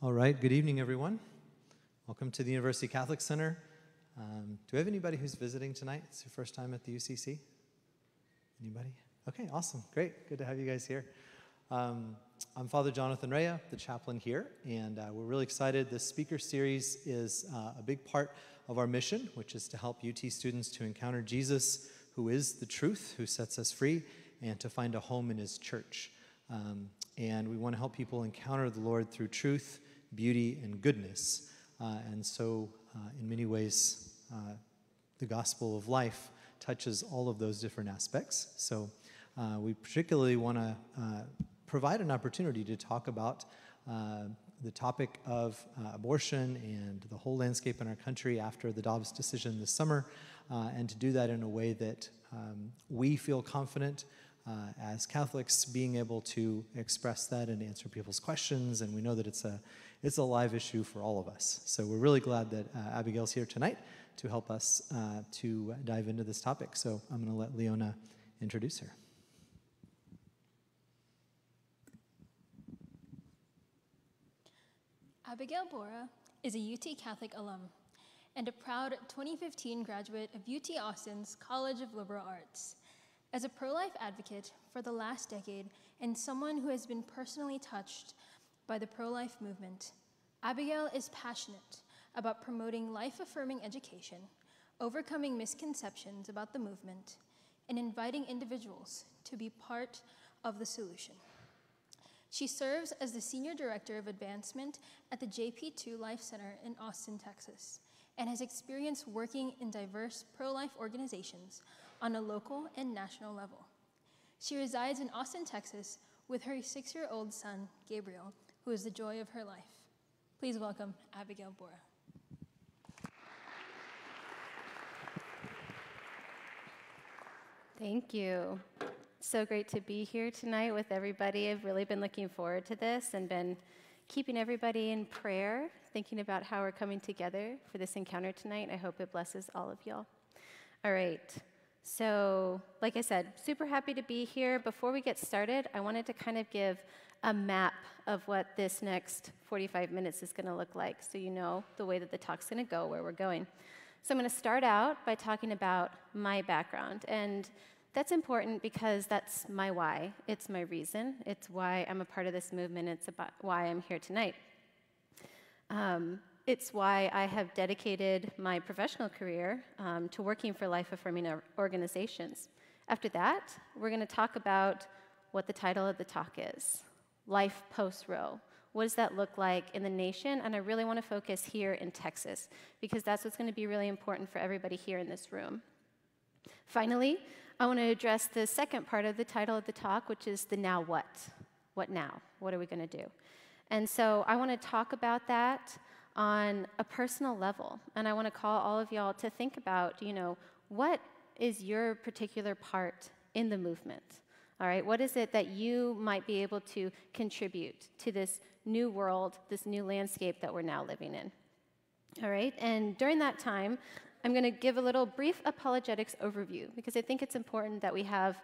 All right, good evening, everyone. Welcome to the University Catholic Center. Do we have anybody who's visiting tonight? It's your first time at the UCC? Anybody? Okay, awesome, great, good to have you guys here. I'm Father Jonathan Rea, the chaplain here, and we're really excited. This speaker series is a big part of our mission, which is to help UT students to encounter Jesus, who is the truth, who sets us free, and to find a home in his church. And we want to help people encounter the Lord through truth, beauty, and goodness. And so, in many ways, the gospel of life touches all of those different aspects. So we particularly want to provide an opportunity to talk about the topic of abortion and the whole landscape in our country after the Dobbs decision this summer, and to do that in a way that we feel confident as Catholics being able to express that and answer people's questions, and we know that it's a live issue for all of us. So we're really glad that Abigail's here tonight to help us to dive into this topic. So I'm going to let Leona introduce her. Abigail Borah is a UT Catholic alum and a proud 2015 graduate of UT Austin's College of Liberal Arts. As a pro-life advocate for the last decade and someone who has been personally touched by the pro-life movement, Abigail is passionate about promoting life-affirming education, overcoming misconceptions about the movement, and inviting individuals to be part of the solution. She serves as the Senior Director of Advancement at the JP2 Life Center in Austin, Texas, and has experience working in diverse pro-life organizations on a local and national level. She resides in Austin, Texas, with her 6-year-old son, Gabriel, who is the joy of her life. Please welcome Abigail Borah. Thank you. So great to be here tonight with everybody. I've really been looking forward to this and been keeping everybody in prayer, thinking about how we're coming together for this encounter tonight. I hope it blesses all of y'all. All right. So, like I said, super happy to be here. Before we get started, I wanted to kind of give a map of what this next 45 minutes is going to look like, so you know the way that the talk's going to go, where we're going. So I'm going to start out by talking about my background, and that's important because that's my why. It's my reason. It's why I'm a part of this movement. It's about why I'm here tonight. It's why I have dedicated my professional career to working for life-affirming organizations. After that, we're going to talk about what the title of the talk is, Life Post-Roe. What does that look like in the nation? And I really want to focus here in Texas, because that's what's going to be really important for everybody here in this room. Finally, I want to address the second part of the title of the talk, which is the now what. What now? What are we going to do? And so I want to talk about that on a personal level. And I want to call all of y'all to think about, what is your particular part in the movement? All right, what is it that you might be able to contribute to this new world, this new landscape that we're now living in? All right, and during that time, I'm going to give a little brief apologetics overview, because I think it's important that we have,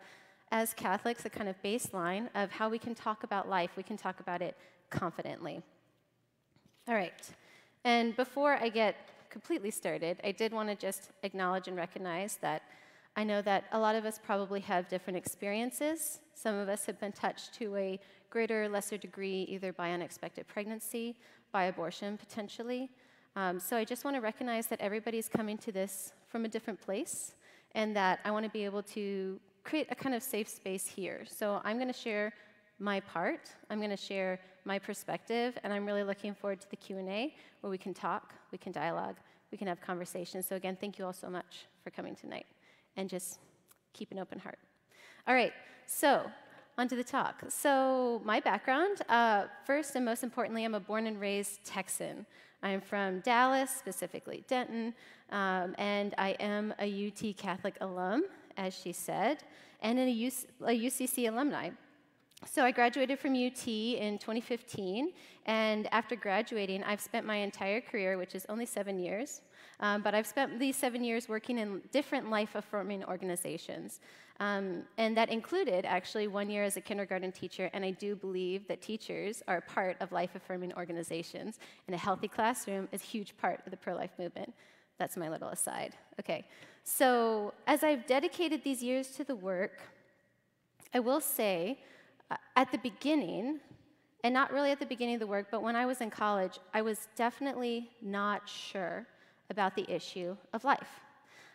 as Catholics, a kind of baseline of how we can talk about life. We can talk about it confidently. All right, and before I get completely started, I did want to just acknowledge and recognize that I know that a lot of us probably have different experiences. Some of us have been touched to a greater or lesser degree, either by unexpected pregnancy, by abortion potentially. So I just want to recognize that everybody's coming to this from a different place, and that I want to be able to create a kind of safe space here. So I'm going to share my part, I'm going to share my perspective, and I'm really looking forward to the Q&A where we can talk, we can dialogue, we can have conversations. So again, thank you all so much for coming tonight, and just keep an open heart. All right, so on to the talk. So my background, first and most importantly, I'm a born and raised Texan. I'm from Dallas, specifically Denton, and I am a UT Catholic alum, as she said, and a UCC alumni. So I graduated from UT in 2015, and after graduating, I've spent my entire career, which is only 7 years, but I've spent these 7 years working in different life-affirming organizations. And that included, actually, 1 year as a kindergarten teacher, and I do believe that teachers are a part of life-affirming organizations, and a healthy classroom is a huge part of the pro-life movement. That's my little aside. Okay, so as I've dedicated these years to the work, I will say, at the beginning, and not really at the beginning of the work, but when I was in college, I was definitely not sure about the issue of life.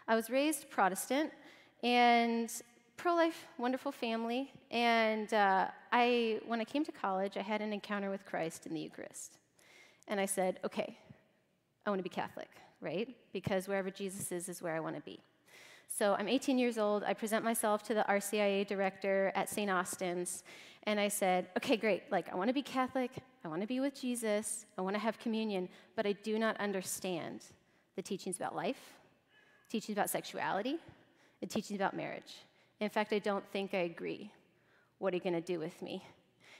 I was raised Protestant, and pro-life, wonderful family, and when I came to college, I had an encounter with Christ in the Eucharist. And I said, okay, I want to be Catholic, right? Because wherever Jesus is where I want to be. So I'm 18 years old, I present myself to the RCIA director at St. Austin's, and I said, okay, great, I want to be Catholic, I want to be with Jesus, I want to have communion, but I do not understand the teachings about life, teachings about sexuality, and teachings about marriage. In fact, I don't think I agree. What are you going to do with me?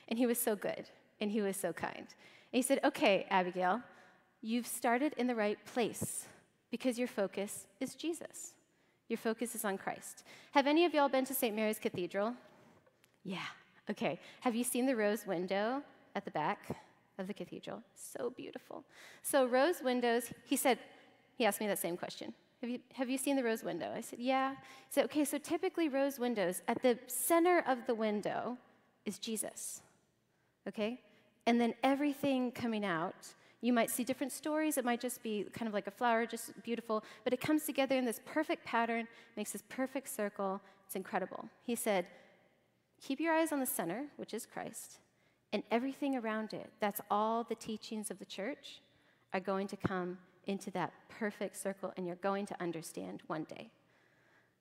And he was so good, and he was so kind. And he said, okay, Abigail, you've started in the right place because your focus is Jesus. Your focus is on Christ. Have any of y'all been to St. Mary's Cathedral? Yeah, okay. Have you seen the rose window at the back of the cathedral? So beautiful. So rose windows, he asked me that same question. Have you seen the rose window? I said, yeah. He said, okay, so typically rose windows, at the center of the window is Jesus, okay? And then everything coming out, you might see different stories. It might just be kind of like a flower, just beautiful, but it comes together in this perfect pattern, makes this perfect circle. It's incredible. He said, keep your eyes on the center, which is Christ, and everything around it, that's all the teachings of the church, are going to come into that perfect circle, and you're going to understand one day.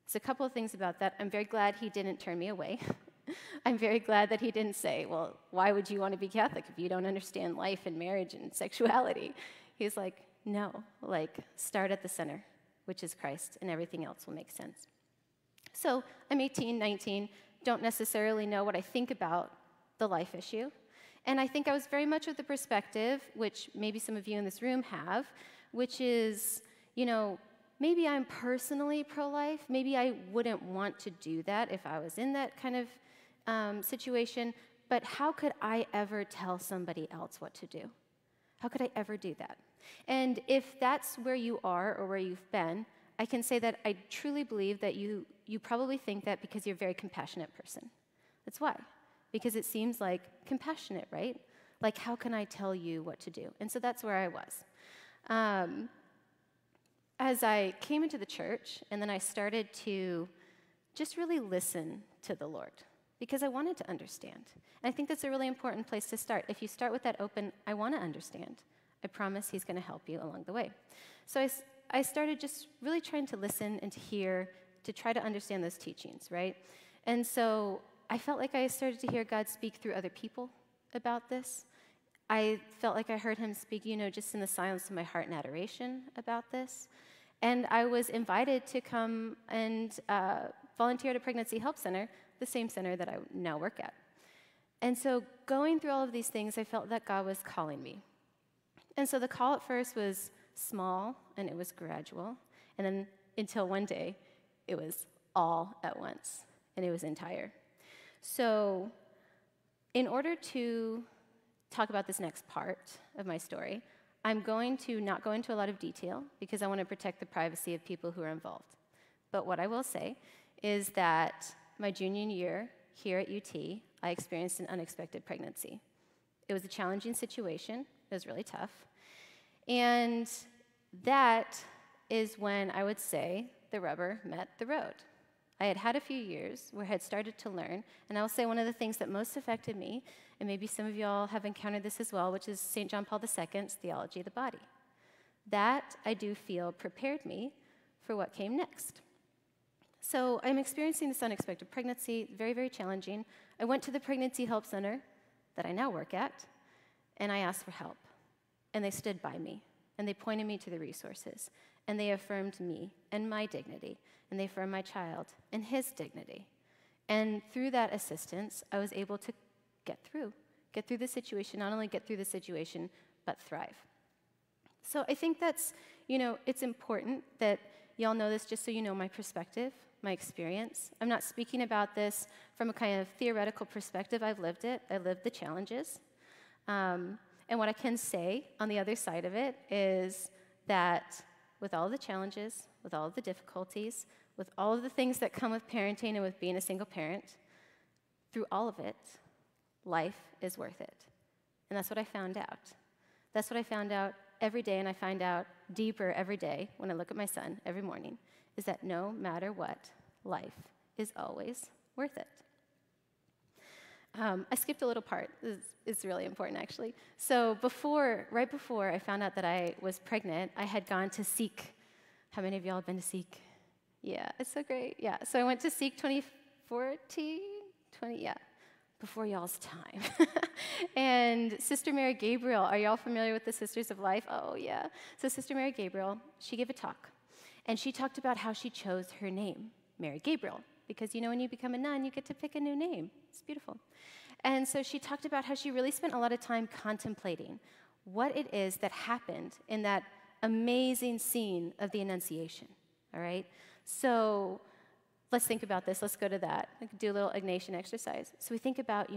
So a couple of things about that. I'm very glad he didn't turn me away. I'm very glad that he didn't say, well, why would you want to be Catholic if you don't understand life and marriage and sexuality? He's like, no, start at the center, which is Christ, and everything else will make sense. So I'm 18, 19, don't necessarily know what I think about the life issue. And I think I was very much of the perspective, which maybe some of you in this room have, which is, maybe I'm personally pro-life. Maybe I wouldn't want to do that if I was in that kind of situation, but how could I ever tell somebody else what to do? How could I ever do that? And if that's where you are or where you've been, I can say that I truly believe that you probably think that because you're a very compassionate person. That's why. Because it seems like compassionate, right? How can I tell you what to do? And so that's where I was. As I came into the church, and then I started to just really listen to the Lord, because I wanted to understand. And I think that's a really important place to start. If you start with that open, I want to understand, I promise he's going to help you along the way. So I started just really trying to listen and to hear, to try to understand those teachings, right? And so I felt like I started to hear God speak through other people about this. I felt like I heard him speak, just in the silence of my heart in adoration about this. And I was invited to come and volunteer at a pregnancy help center, the same center that I now work at. And so going through all of these things, I felt that God was calling me. And so the call at first was small, and it was gradual. And then until one day, it was all at once, and it was entire. So in order to talk about this next part of my story, I'm going to not go into a lot of detail because I want to protect the privacy of people who are involved. But what I will say is that my junior year here at UT, I experienced an unexpected pregnancy. It was a challenging situation. It was really tough. And that is when I would say the rubber met the road. I had had a few years where I had started to learn, and I will say one of the things that most affected me, and maybe some of y'all have encountered this as well, which is St. John Paul II's theology of the body. That, I do feel, prepared me for what came next. So I'm experiencing this unexpected pregnancy, very, very challenging. I went to the pregnancy help center that I now work at, and I asked for help. And they stood by me, and they pointed me to the resources, and they affirmed me and my dignity, and they affirmed my child and his dignity. And through that assistance, I was able to get through the situation, not only get through the situation, but thrive. So I think that's, it's important that y'all know this just so you know my perspective, my experience. I'm not speaking about this from a kind of theoretical perspective. I've lived it. I lived the challenges. And what I can say on the other side of it is that with all of the challenges, with all of the difficulties, with all of the things that come with parenting and with being a single parent, through all of it, life is worth it. And that's what I found out. That's what I found out every day, and I find out deeper every day when I look at my son every morning, is that no matter what, life is always worth it. I skipped a little part. It's really important, actually. So right before I found out that I was pregnant, I had gone to Seek. How many of y'all have been to Seek? Yeah, it's so great. Yeah, so I went to Seek 2014, before y'all's time. And Sister Mary Gabriel, are y'all familiar with the Sisters of Life? Oh, yeah. So Sister Mary Gabriel, she gave a talk. And she talked about how she chose her name, Mary Gabriel. Because, when you become a nun, you get to pick a new name. It's beautiful. And so she talked about how she really spent a lot of time contemplating what it is that happened in that amazing scene of the Annunciation, all right? So let's think about this. Let's go to that. Do a little Ignatian exercise. So we think about,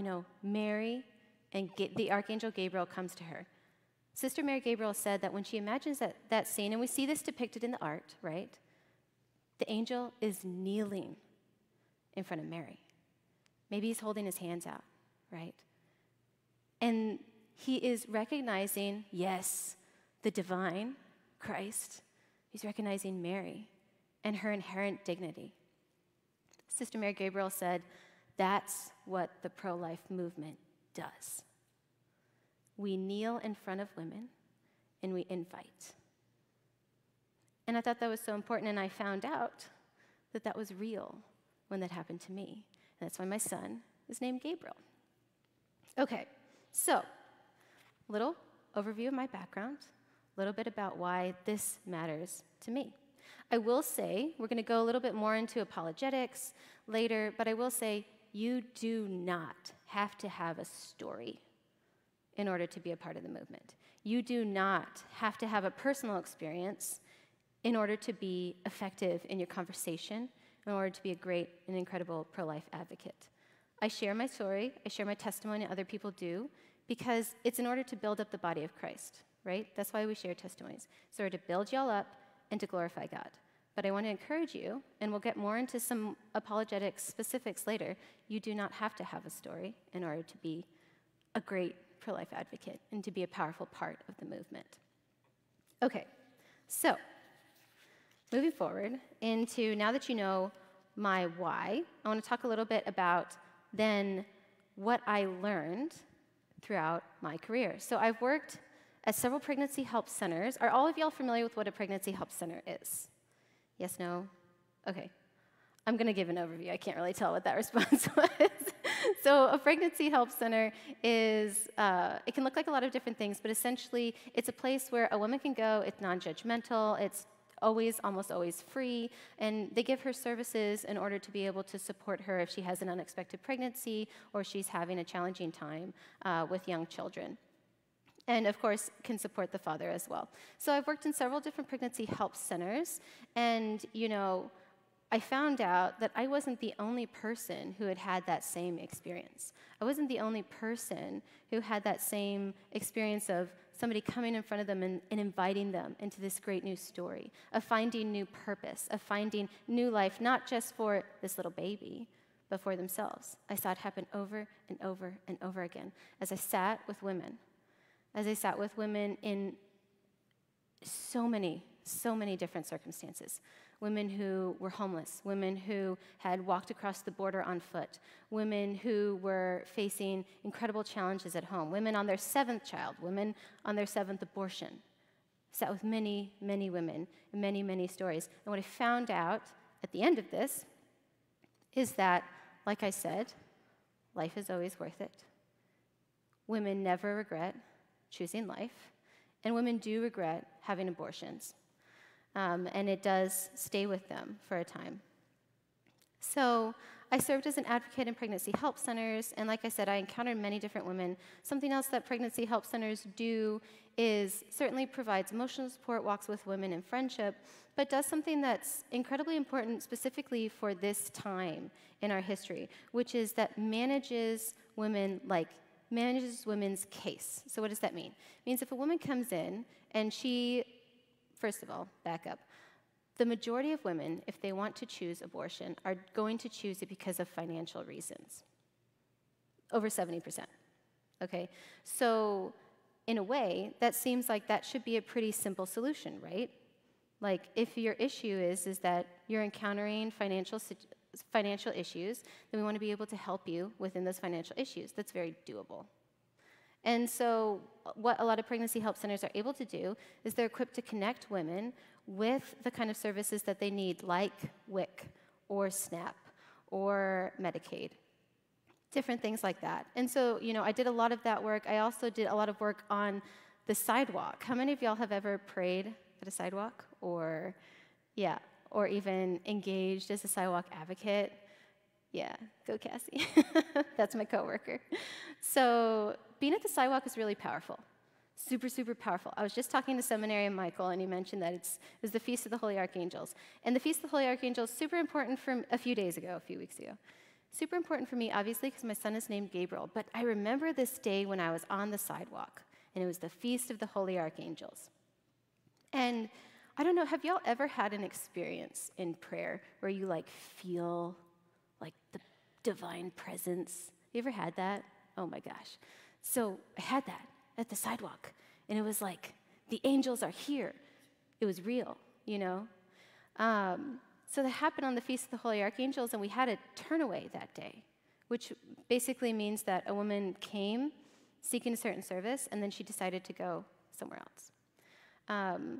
Mary and the Archangel Gabriel comes to her. Sister Mary Gabriel said that when she imagines that scene, and we see this depicted in the art, right? The angel is kneeling in front of Mary. Maybe he's holding his hands out, right? And he is recognizing, yes, the divine, Christ. He's recognizing Mary and her inherent dignity. Sister Mary Gabriel said, that's what the pro-life movement does. We kneel in front of women and we invite. And I thought that was so important, and I found out that that was real when that happened to me. And that's why my son is named Gabriel. Okay, so little overview of my background, a little bit about why this matters to me. I will say, we're going to go a little bit more into apologetics later, but I will say you do not have to have a story in order to be a part of the movement. You do not have to have a personal experience in order to be effective in your conversation, in order to be a great and incredible pro-life advocate. I share my story, I share my testimony, other people do, because it's in order to build up the body of Christ, right? That's why we share testimonies. It's in order to build y'all up and to glorify God. But I want to encourage you, and we'll get more into some apologetic specifics later, you do not have to have a story in order to be a great pro-life advocate and to be a powerful part of the movement. Okay, so moving forward into, now that you know my why, I want to talk a little bit about then what I learned throughout my career. So I've worked at several pregnancy help centers. Are all of y'all familiar with what a pregnancy help center is? Yes, no? Okay. I'm going to give an overview. I can't really tell what that response was. So a pregnancy help center is, it can look like a lot of different things, but essentially it's a place where a woman can go. It's non-judgmental. It's almost always free, and they give her services in order to be able to support her if she has an unexpected pregnancy or she's having a challenging time with young children. And of course, can support the father as well. So I've worked in several different pregnancy help centers, and I found out that I wasn't the only person who had had that same experience. I wasn't the only person who had that same experience of somebody coming in front of them and inviting them into this great new story, of finding new purpose, of finding new life, not just for this little baby, but for themselves. I saw it happen over and over and over again as I sat with women in so many different circumstances. Women who were homeless, women who had walked across the border on foot, women who were facing incredible challenges at home, women on their 7th child, women on their 7th abortion. I sat with many, many women, many, many stories. And what I found out at the end of this is that, like I said, life is always worth it. Women never regret choosing life, and women do regret having abortions. And it does stay with them for a time. So I served as an advocate in pregnancy help centers, and like I said, I encountered many different women. Something else that pregnancy help centers do is certainly provides emotional support, walks with women in friendship, but does something that's incredibly important specifically for this time in our history, which is that manages women's case. So what does that mean? It means if a woman comes in and she, first of all, back up. The majority of women, if they want to choose abortion, are going to choose it because of financial reasons. Over 70%, okay? So in a way, that seems like that should be a pretty simple solution, right? Like if your issue is that you're encountering financial issues, then we want to be able to help you within those financial issues. That's very doable. And so what a lot of pregnancy help centers are able to do is they're equipped to connect women with the kind of services that they need, like WIC or SNAP or Medicaid, different things like that. And so, I did a lot of that work. I also did a lot of work on the sidewalk. How many of y'all have ever prayed at a sidewalk or even engaged as a sidewalk advocate? Yeah, go Cassie. That's my coworker. So being at the sidewalk is really powerful. Super, super powerful. I was just talking to Seminarian Michael, and he mentioned that it was the Feast of the Holy Archangels. And the Feast of the Holy Archangels, super important from a few weeks ago. Super important for me, obviously, because my son is named Gabriel. But I remember this day when I was on the sidewalk, and it was the Feast of the Holy Archangels. And I don't know, have y'all ever had an experience in prayer where you feel like the divine presence? You ever had that? Oh my gosh. So I had that at the sidewalk, and it was like, the angels are here. It was real, So that happened on the Feast of the Holy Archangels, and we had a turnaway that day, which basically means that a woman came seeking a certain service, and then she decided to go somewhere else.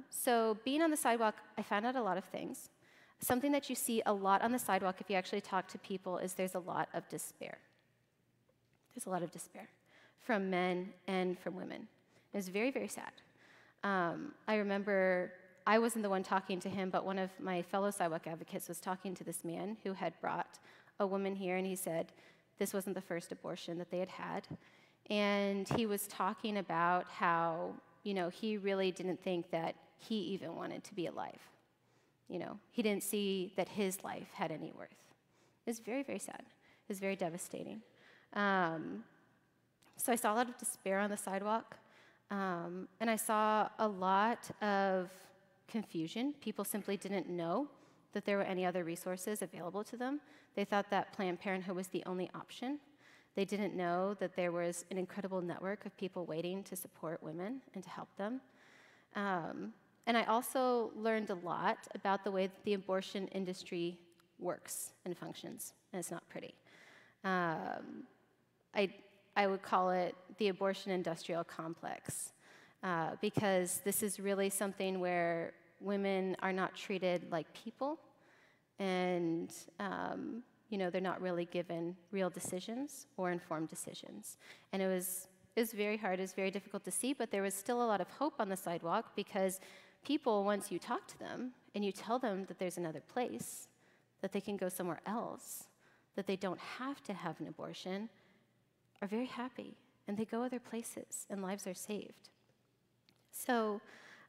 So being on the sidewalk, I found out a lot of things. Something that you see a lot on the sidewalk if you actually talk to people is there's a lot of despair. There's a lot of despair from men and from women. It was very, very sad. I remember I wasn't the one talking to him, but one of my fellow sidewalk advocates was talking to this man who had brought a woman here, and he said this wasn't the first abortion that they had had. And he was talking about how, he really didn't think that he even wanted to be alive. He didn't see that his life had any worth. It was very, very sad. It was very devastating. So I saw a lot of despair on the sidewalk, and I saw a lot of confusion. People simply didn't know that there were any other resources available to them. They thought that Planned Parenthood was the only option. They didn't know that there was an incredible network of people waiting to support women and to help them. And I also learned a lot about the way that the abortion industry works and functions, and it's not pretty. I would call it the abortion industrial complex, because this is really something where women are not treated like people, and they're not really given real decisions or informed decisions. And it was very hard, it was very difficult to see, but there was still a lot of hope on the sidewalk, because people, once you talk to them and you tell them that there's another place, that they can go somewhere else, that they don't have to have an abortion, are very happy, and they go other places, and lives are saved. So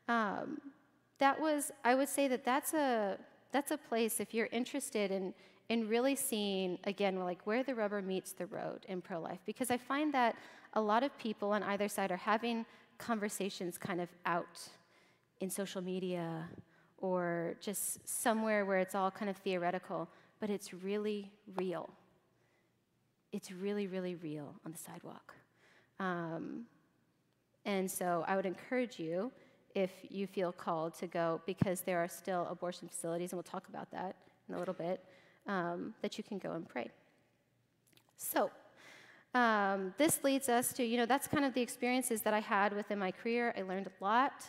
I would say that's a place, if you're interested in really seeing, again, where the rubber meets the road in pro-life, because I find that a lot of people on either side are having conversations kind of out in social media or just somewhere where it's all kind of theoretical, but it's really real. It's really, really real on the sidewalk. And so I would encourage you, if you feel called to go, because there are still abortion facilities, and we'll talk about that in a little bit, that you can go and pray. So this leads us to, that's kind of the experiences that I had within my career. I learned a lot.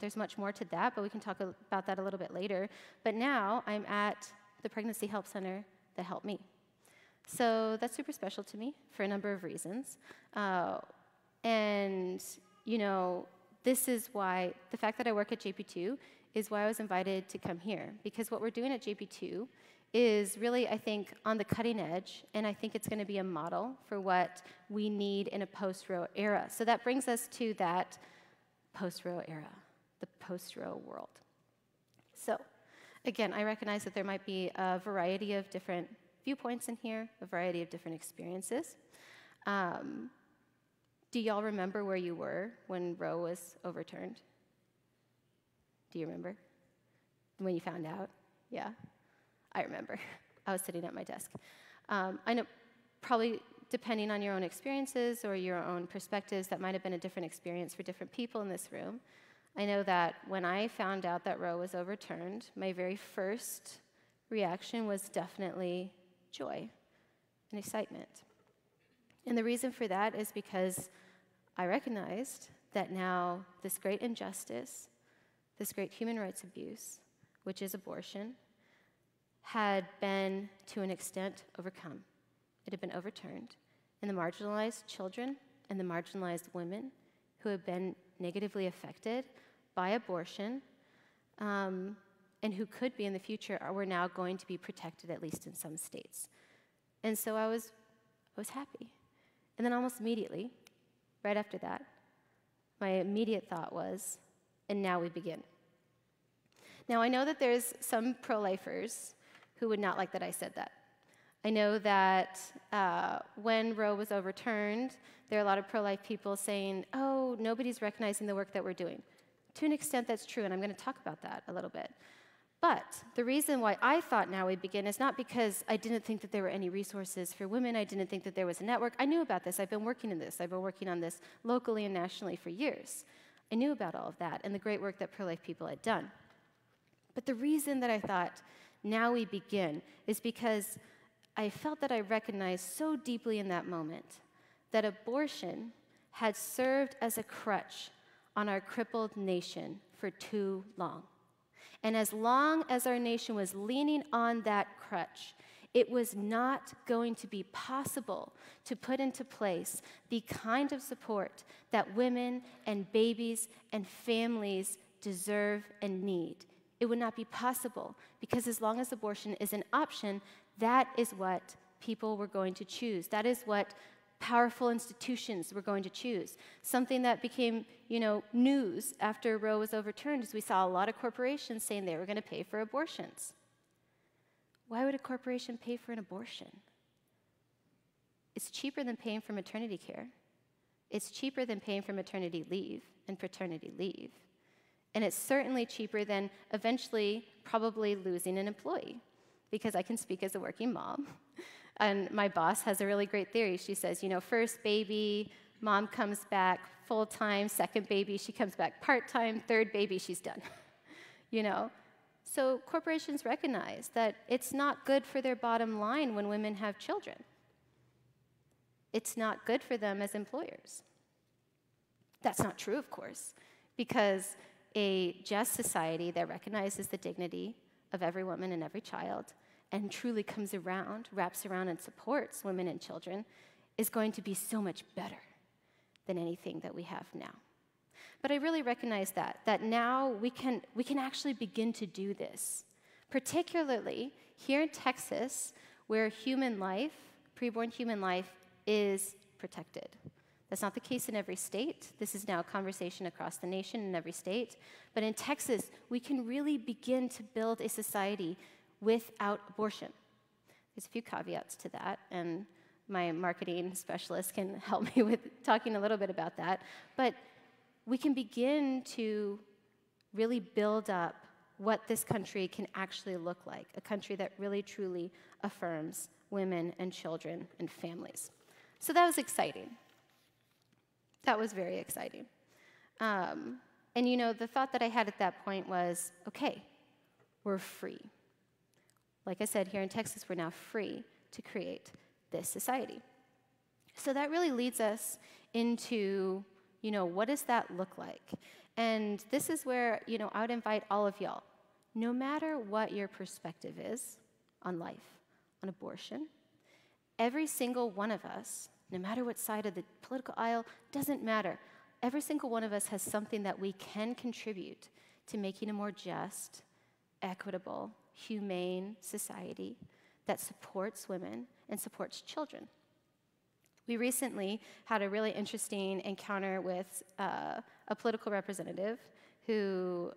There's much more to that, but we can talk about that a little bit later. But now I'm at the Pregnancy Help Center that helped me. So that's super special to me for a number of reasons. And, this is why, the fact that I work at JP2 is why I was invited to come here. Because what we're doing at JP2 is really, I think, on the cutting edge, and I think it's going to be a model for what we need in a post-Roe era. So that brings us to that post-Roe era, the post-Roe world. So, again, I recognize that there might be a variety of different viewpoints in here, a variety of different experiences. Do y'all remember where you were when Roe was overturned? Do you remember? When you found out? Yeah, I remember. I was sitting at my desk. I know probably depending on your own experiences or your own perspectives, that might have been a different experience for different people in this room. I know that when I found out that Roe was overturned, my very first reaction was definitely joy and excitement. And the reason for that is because I recognized that now this great injustice, this great human rights abuse, which is abortion, had been, to an extent, overcome. It had been overturned, and the marginalized children and the marginalized women who have been negatively affected by abortion and who could be in the future were now going to be protected, at least in some states. And so I was happy. And then almost immediately, right after that, my immediate thought was, and now we begin. Now, I know that there's some pro-lifers who would not like that I said that. I know that when Roe was overturned, there are a lot of pro-life people saying, oh, nobody's recognizing the work that we're doing. To an extent, that's true, and I'm going to talk about that a little bit. But the reason why I thought now we begin is not because I didn't think that there were any resources for women. I didn't think that there was a network. I knew about this. I've been working in this. I've been working on this locally and nationally for years. I knew about all of that and the great work that pro-life people had done. But the reason that I thought now we begin is because I felt that I recognized so deeply in that moment that abortion had served as a crutch on our crippled nation for too long. And as long as our nation was leaning on that crutch, it was not going to be possible to put into place the kind of support that women and babies and families deserve and need. It would not be possible because as long as abortion is an option, that is what people were going to choose. That is what powerful institutions were going to choose. Something that became, news after Roe was overturned is we saw a lot of corporations saying they were going to pay for abortions. Why would a corporation pay for an abortion? It's cheaper than paying for maternity care. It's cheaper than paying for maternity leave and paternity leave. And it's certainly cheaper than eventually probably losing an employee, because I can speak as a working mom. And my boss has a really great theory. She says, first baby, mom comes back full-time, second baby, she comes back part-time, third baby, she's done. So corporations recognize that it's not good for their bottom line when women have children. It's not good for them as employers. That's not true, of course, because a just society that recognizes the dignity of every woman and every child and truly comes around, wraps around and supports women and children is going to be so much better than anything that we have now. But I really recognize that now we can actually begin to do this, particularly here in Texas, where human life, preborn human life, is protected. That's not the case in every state. This is now a conversation across the nation in every state. But in Texas, we can really begin to build a society without abortion. There's a few caveats to that, and my marketing specialist can help me with talking a little bit about that. But we can begin to really build up what this country can actually look like, a country that really, truly affirms women and children and families. So that was exciting. That was very exciting. And the thought that I had at that point was, okay, we're free. Like I said, here in Texas, we're now free to create this society. So that really leads us into, what does that look like? And this is where, I would invite all of y'all, no matter what your perspective is on life, on abortion, every single one of us, no matter what side of the political aisle, doesn't matter. Every single one of us has something that we can contribute to making a more just, equitable, humane society that supports women and supports children. We recently had a really interesting encounter with a political representative who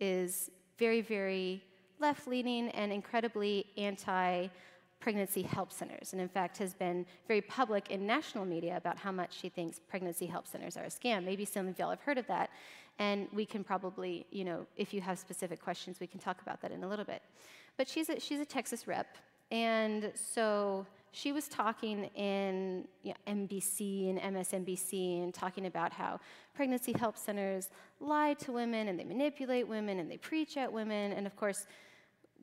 is very, very left-leaning and incredibly anti-pregnancy help centers, and in fact has been very public in national media about how much she thinks pregnancy help centers are a scam. Maybe some of y'all have heard of that, and we can probably, if you have specific questions, we can talk about that in a little bit. But she's a Texas rep, and so she was talking in NBC and MSNBC and talking about how pregnancy help centers lie to women and they manipulate women and they preach at women. And of course,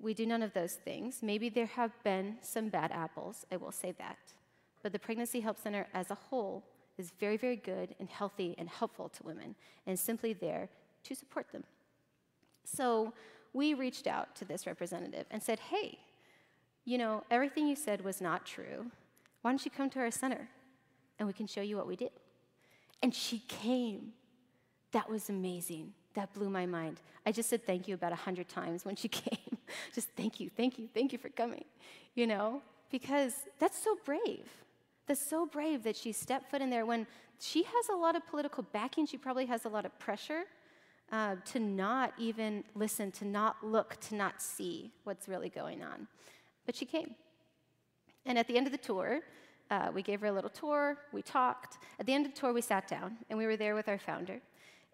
we do none of those things. Maybe there have been some bad apples, I will say that. But the Pregnancy Help Center as a whole is very, very good and healthy and helpful to women and simply there to support them. So we reached out to this representative and said, hey, everything you said was not true. Why don't you come to our center and we can show you what we did? And she came. That was amazing. That blew my mind. I just said thank you about 100 times when she came. Just thank you for coming, because that's so brave. That's so brave that she stepped foot in there when she has a lot of political backing. She probably has a lot of pressure to not even listen, to not look, to not see what's really going on. But she came. And at the end of the tour, we gave her a little tour, we talked. At the end of the tour, we sat down, and we were there with our founder.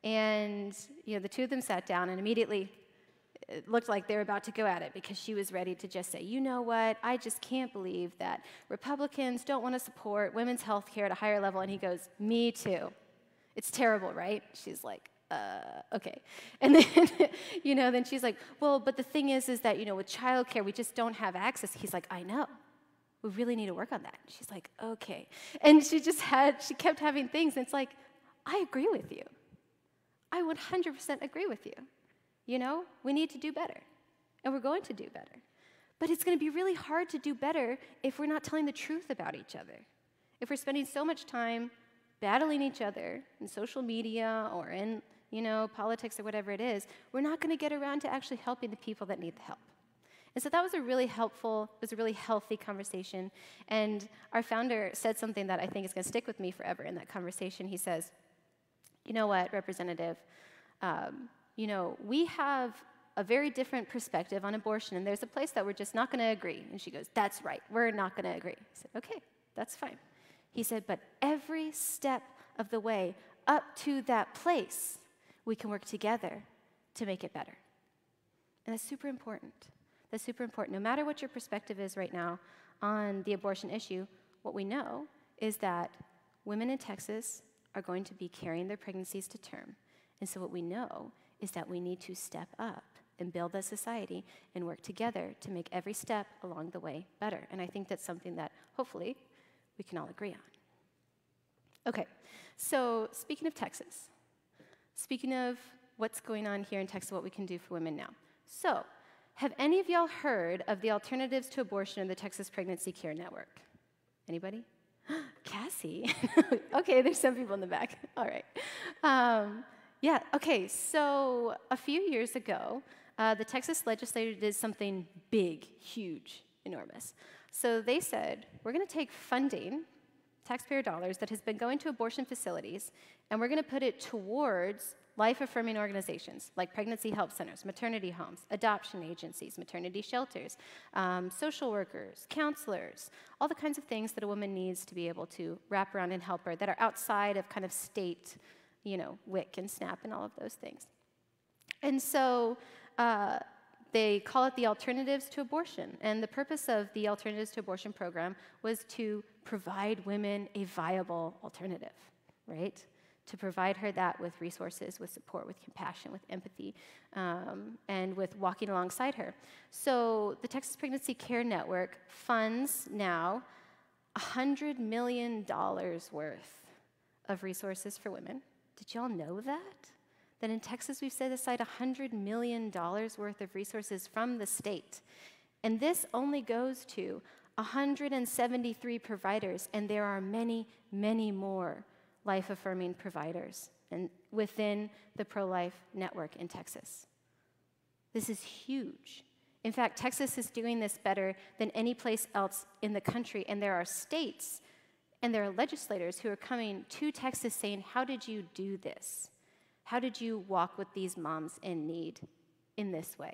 And the two of them sat down, and immediately it looked like they were about to go at it because she was ready to just say, you know what, I just can't believe that Republicans don't want to support women's health care at a higher level. And he goes, me too. It's terrible, right? She's like, okay. And then, then she's like, well, but the thing is that, with childcare, we just don't have access. He's like, I know. We really need to work on that. She's like, okay. And she kept having things. And it's like, I agree with you. I 100% agree with you. We need to do better. And we're going to do better. But it's going to be really hard to do better if we're not telling the truth about each other. If we're spending so much time battling each other in social media or in politics or whatever it is, we're not going to get around to actually helping the people that need the help. And so that was a really healthy conversation. And our founder said something that I think is going to stick with me forever in that conversation. He says, you know what, Representative, we have a very different perspective on abortion, and there's a place that we're just not going to agree. And she goes, that's right, we're not going to agree. I said, okay, that's fine. He said, but every step of the way up to that place, we can work together to make it better. And that's super important. That's super important. No matter what your perspective is right now on the abortion issue, what we know is that women in Texas are going to be carrying their pregnancies to term. And so what we know is that we need to step up and build a society and work together to make every step along the way better. And I think that's something that hopefully we can all agree on. Okay, so speaking of Texas, speaking of what's going on here in Texas, what we can do for women now. So, have any of y'all heard of the Alternatives to Abortion and the Texas Pregnancy Care Network? Anybody? Cassie? Okay, there's some people in the back. All right. Yeah, okay, so a few years ago, the Texas legislature did something big, huge, enormous. So they said, we're going to take funding, taxpayer dollars, that has been going to abortion facilities, and we're going to put it towards life-affirming organizations like pregnancy help centers, maternity homes, adoption agencies, maternity shelters, social workers, counselors, all the kinds of things that a woman needs to be able to wrap around and help her that are outside of kind of state, WIC and SNAP and all of those things. And so they call it the Alternatives to Abortion. And the purpose of the Alternatives to Abortion program was to provide women a viable alternative, right? To provide her that with resources, with support, with compassion, with empathy, and with walking alongside her. So the Texas Pregnancy Care Network funds now $100 million worth of resources for women. Did y'all know that? That in Texas we've set aside $100 million worth of resources from the state. And this only goes to 173 providers, and there are many, many more life-affirming providers and within the pro-life network in Texas. This is huge. In fact, Texas is doing this better than any place else in the country, and there are states and there are legislators who are coming to Texas saying, how did you do this? How did you walk with these moms in need in this way?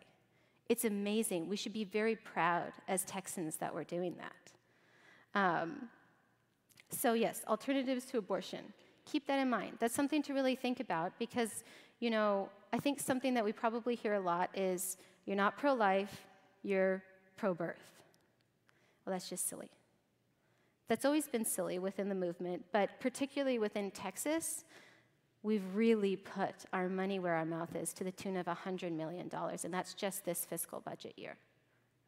It's amazing. We should be very proud as Texans that we're doing that. So yes, alternatives to abortion. Keep that in mind. That's something to really think about because, you know, I think something that we probably hear a lot is, you're not pro-life, you're pro-birth. Well, that's just silly. That's always been silly within the movement, but particularly within Texas, we've really put our money where our mouth is to the tune of $100 million, and that's just this fiscal budget year.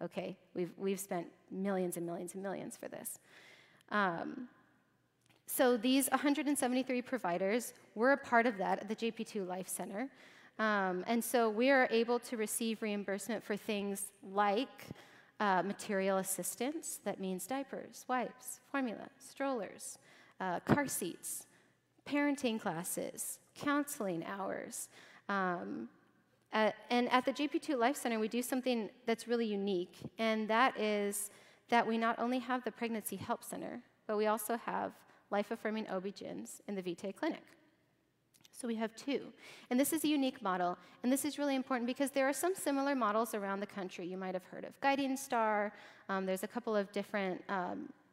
Okay, we've spent millions and millions and millions for this. So these 173 providers, we're a part of that at the JP2 Life Center. And so we are able to receive reimbursement for things like material assistance, that means diapers, wipes, formula, strollers, car seats, parenting classes, counseling hours. And at the JP2 Life Center, we do something that's really unique, and that is that we not only have the Pregnancy Help Center, but we also have life-affirming OB-GYNs in the Vitae Clinic. So we have two. And this is a unique model, and this is really important because there are some similar models around the country. You might have heard of Guiding Star. There's a couple of different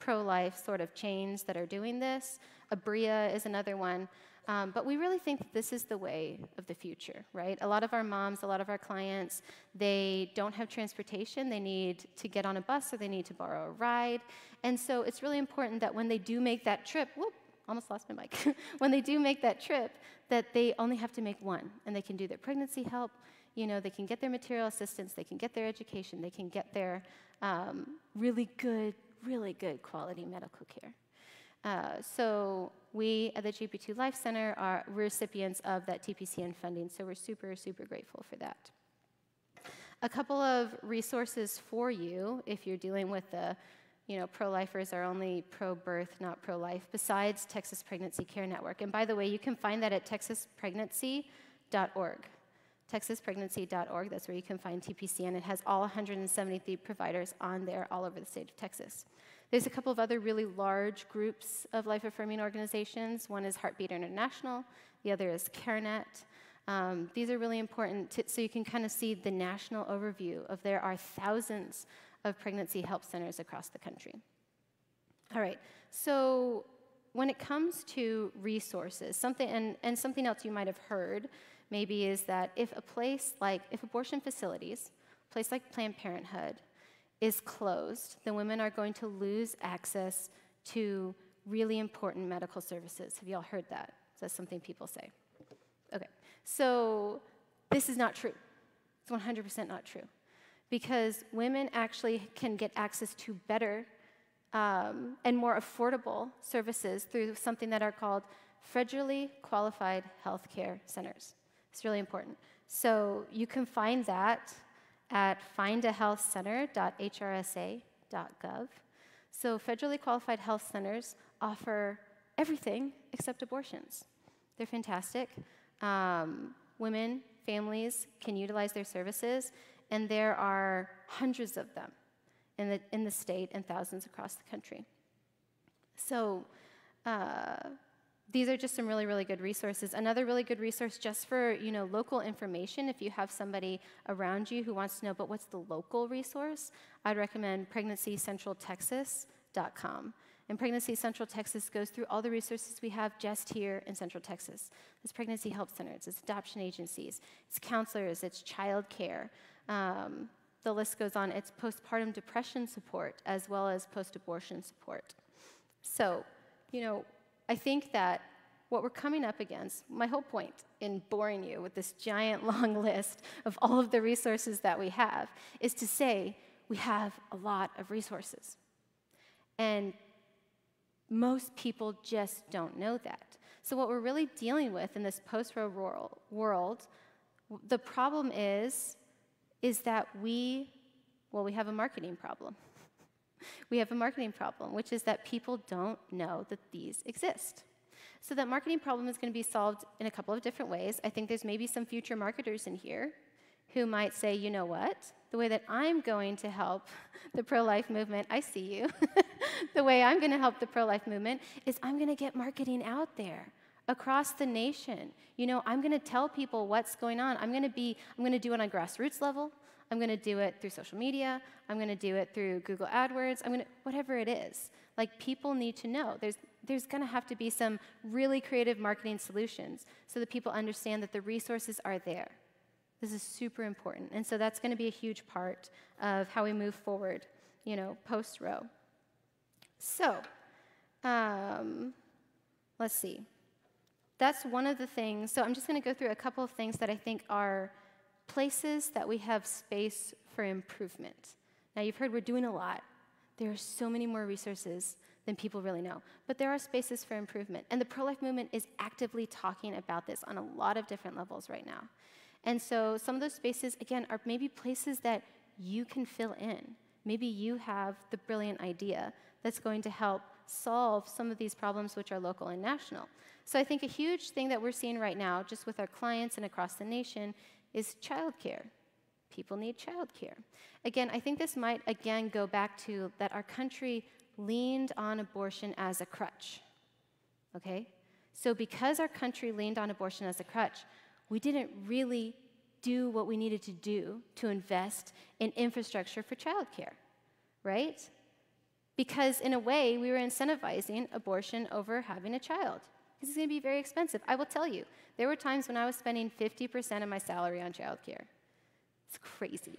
pro-life sort of chains that are doing this. Abria is another one. But we really think that this is the way of the future, right? A lot of our moms, a lot of our clients, they don't have transportation. They need to get on a bus or they need to borrow a ride. And so it's really important that when they do make that trip, whoop, almost lost my mic. When they do make that trip, that they only have to make one, and they can do their pregnancy help, you know, they can get their material assistance, they can get their education, they can get their really good quality medical care. So we at the JP2 Life Center are recipients of that TPCN funding, so we're super, super grateful for that. A couple of resources for you if you're dealing with the, you know, pro-lifers are only pro-birth, not pro-life, besides Texas Pregnancy Care Network. And by the way, you can find that at texaspregnancy.org. texaspregnancy.org, that's where you can find TPCN. It has all 173 providers on there all over the state of Texas. There's a couple of other really large groups of life-affirming organizations. One is Heartbeat International. The other is CareNet. These are really important so you can kind of see the national overview of there are thousands of pregnancy help centers across the country. All right, so when it comes to resources, something else you might have heard maybe is that if abortion facilities, a place like Planned Parenthood, is closed, then women are going to lose access to really important medical services. Have you all heard that? That's something people say. Okay, so this is not true. It's 100% not true. Because women actually can get access to better and more affordable services through something that are called federally qualified healthcare centers. It's really important. So you can find that at findahealthcenter.hrsa.gov. So federally qualified health centers offer everything except abortions. They're fantastic. Women, families can utilize their services, and there are hundreds of them in the state and thousands across the country. So these are just some really, really good resources. Another really good resource just for, you know, local information, if you have somebody around you who wants to know, but what's the local resource? I'd recommend pregnancycentraltexas.com. And Pregnancy Central Texas goes through all the resources we have just here in Central Texas. It's pregnancy help centers, it's adoption agencies, it's counselors, it's child care. The list goes on. It's postpartum depression support as well as post-abortion support. So, you know, I think that what we're coming up against, my whole point in boring you with this giant long list of all of the resources that we have, is to say we have a lot of resources. And most people just don't know that. So what we're really dealing with in this post-Roe world, the problem is that we have a marketing problem. We have a marketing problem, which is that people don't know that these exist. So that marketing problem is going to be solved in a couple of different ways. I think there's maybe some future marketers in here who might say, you know what? The way that I'm going to help the pro-life movement, I see you. The way I'm going to help the pro-life movement is I'm going to get marketing out there across the nation. You know, I'm going to tell people what's going on. I'm going to do it on a grassroots level. I'm going to do it through social media. I'm going to do it through Google AdWords. Whatever it is. Like, people need to know. There's going to have to be some really creative marketing solutions so that people understand that the resources are there. This is super important. And so that's going to be a huge part of how we move forward, you know, post-Roe. So, let's see. That's one of the things. So I'm just going to go through a couple of things that I think are places that we have space for improvement. Now, you've heard we're doing a lot. There are so many more resources than people really know. But there are spaces for improvement. And the pro-life movement is actively talking about this on a lot of different levels right now. And so some of those spaces, again, are maybe places that you can fill in. Maybe you have the brilliant idea that's going to help solve some of these problems which are local and national. So I think a huge thing that we're seeing right now, just with our clients and across the nation, is childcare. People need childcare. Again, I think this might, again, go back to that our country leaned on abortion as a crutch, okay? So because our country leaned on abortion as a crutch, we didn't really do what we needed to do to invest in infrastructure for childcare, right? Because in a way, we were incentivizing abortion over having a child. This is going to be very expensive. I will tell you, there were times when I was spending 50% of my salary on childcare. It's crazy.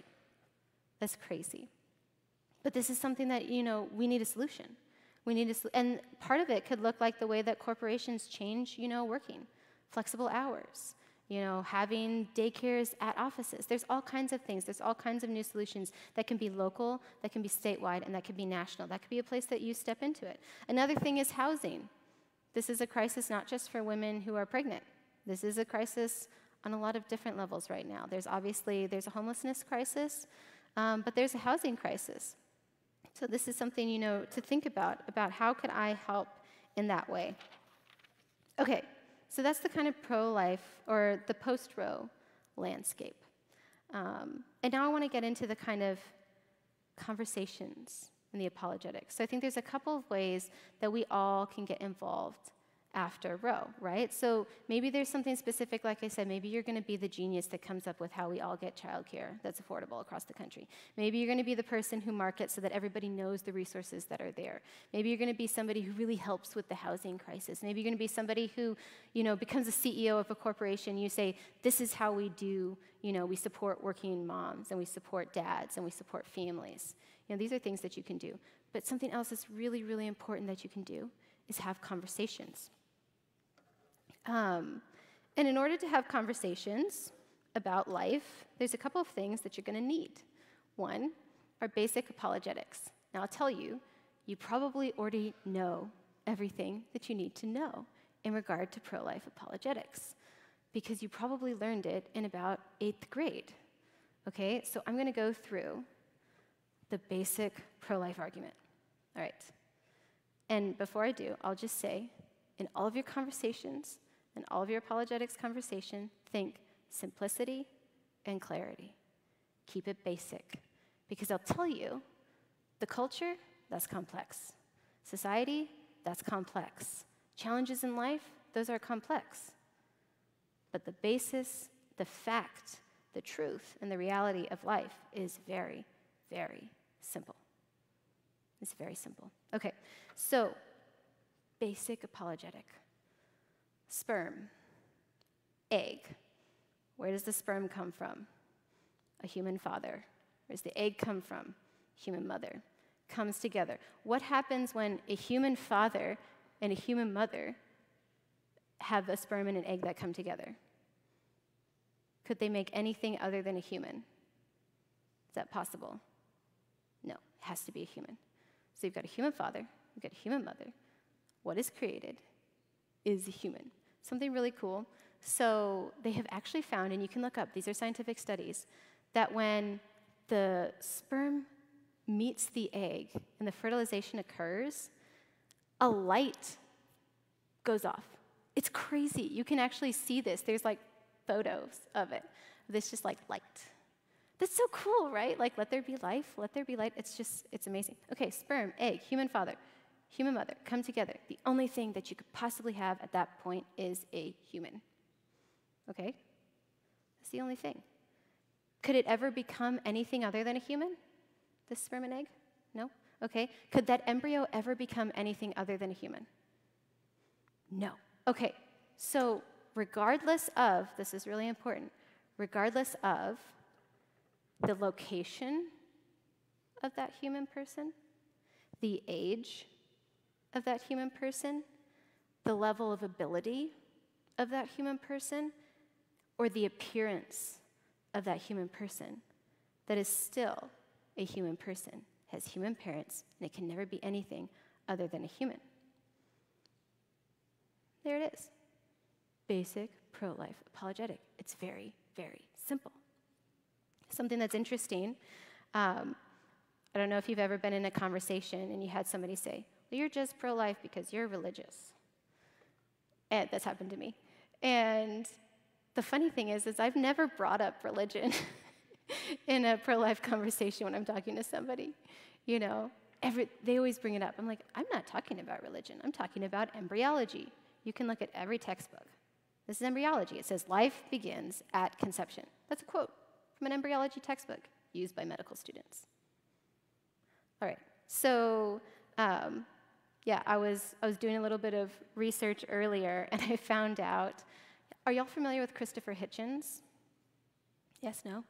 That's crazy. But this is something that, you know, we need a solution. And part of it could look like the way that corporations change, you know, working, flexible hours, you know, having daycares at offices. There's all kinds of things. There's all kinds of new solutions that can be local, that can be statewide, and that can be national. That could be a place that you step into it. Another thing is housing. This is a crisis not just for women who are pregnant. This is a crisis on a lot of different levels right now. There's a homelessness crisis, but there's a housing crisis. So this is something, you know, to think about how could I help in that way. Okay, so that's the kind of pro-life or the post-Roe landscape. And now I want to get into the kind of conversations and the apologetics. So I think there's a couple of ways that we all can get involved after Roe, right? So maybe there's something specific, like I said, maybe you're going to be the genius that comes up with how we all get childcare that's affordable across the country. Maybe you're going to be the person who markets so that everybody knows the resources that are there. Maybe you're going to be somebody who really helps with the housing crisis. Maybe you're going to be somebody who, you know, becomes a CEO of a corporation. You say, this is how we do, you know, we support working moms, and we support dads, and we support families. You know, these are things that you can do. But something else that's really, really important that you can do is have conversations. And in order to have conversations about life, there's a couple of things that you're going to need. One are basic apologetics. Now, I'll tell you, you probably already know everything that you need to know in regard to pro-life apologetics, because you probably learned it in about 8th grade. Okay, so I'm going to go through the basic pro-life argument. All right. And before I do, I'll just say, in all of your conversations, in all of your apologetics conversation, think simplicity and clarity. Keep it basic. Because I'll tell you, the culture, that's complex. Society, that's complex. Challenges in life, those are complex. But the basis, the fact, the truth, and the reality of life is very, very simple. It's very simple. Okay, so basic apologetic. Sperm, egg. Where does the sperm come from? A human father. Where does the egg come from? Human mother. Comes together. What happens when a human father and a human mother have a sperm and an egg that come together? Could they make anything other than a human? Is that possible? No, it has to be a human. So you've got a human father, you've got a human mother. What is created is a human. Something really cool. So they have actually found, and you can look up, these are scientific studies, that when the sperm meets the egg and the fertilization occurs, a light goes off. It's crazy. You can actually see this. There's like photos of it. This just like light. That's so cool, right? Like, let there be life, let there be light. It's amazing. Okay, sperm, egg, human father, human mother, come together. The only thing that you could possibly have at that point is a human. Okay? That's the only thing. Could it ever become anything other than a human? This sperm and egg? No? Okay. Could that embryo ever become anything other than a human? No. Okay. So regardless of, this is really important, regardless of the location of that human person, the age of that human person, the level of ability of that human person, or the appearance of that human person, that is still a human person, has human parents, and it can never be anything other than a human. There it is. Basic pro-life apologetic. It's very, very simple. Something that's interesting, I don't know if you've ever been in a conversation and you had somebody say, well, you're just pro-life because you're religious. And that's happened to me. And the funny thing is I've never brought up religion in a pro-life conversation when I'm talking to somebody. You know, they always bring it up. I'm like, I'm not talking about religion. I'm talking about embryology. You can look at every textbook. This is embryology. It says life begins at conception. That's a quote from an embryology textbook used by medical students. All right, so yeah, I was doing a little bit of research earlier, and I found out, are y'all familiar with Christopher Hitchens? Yes, no?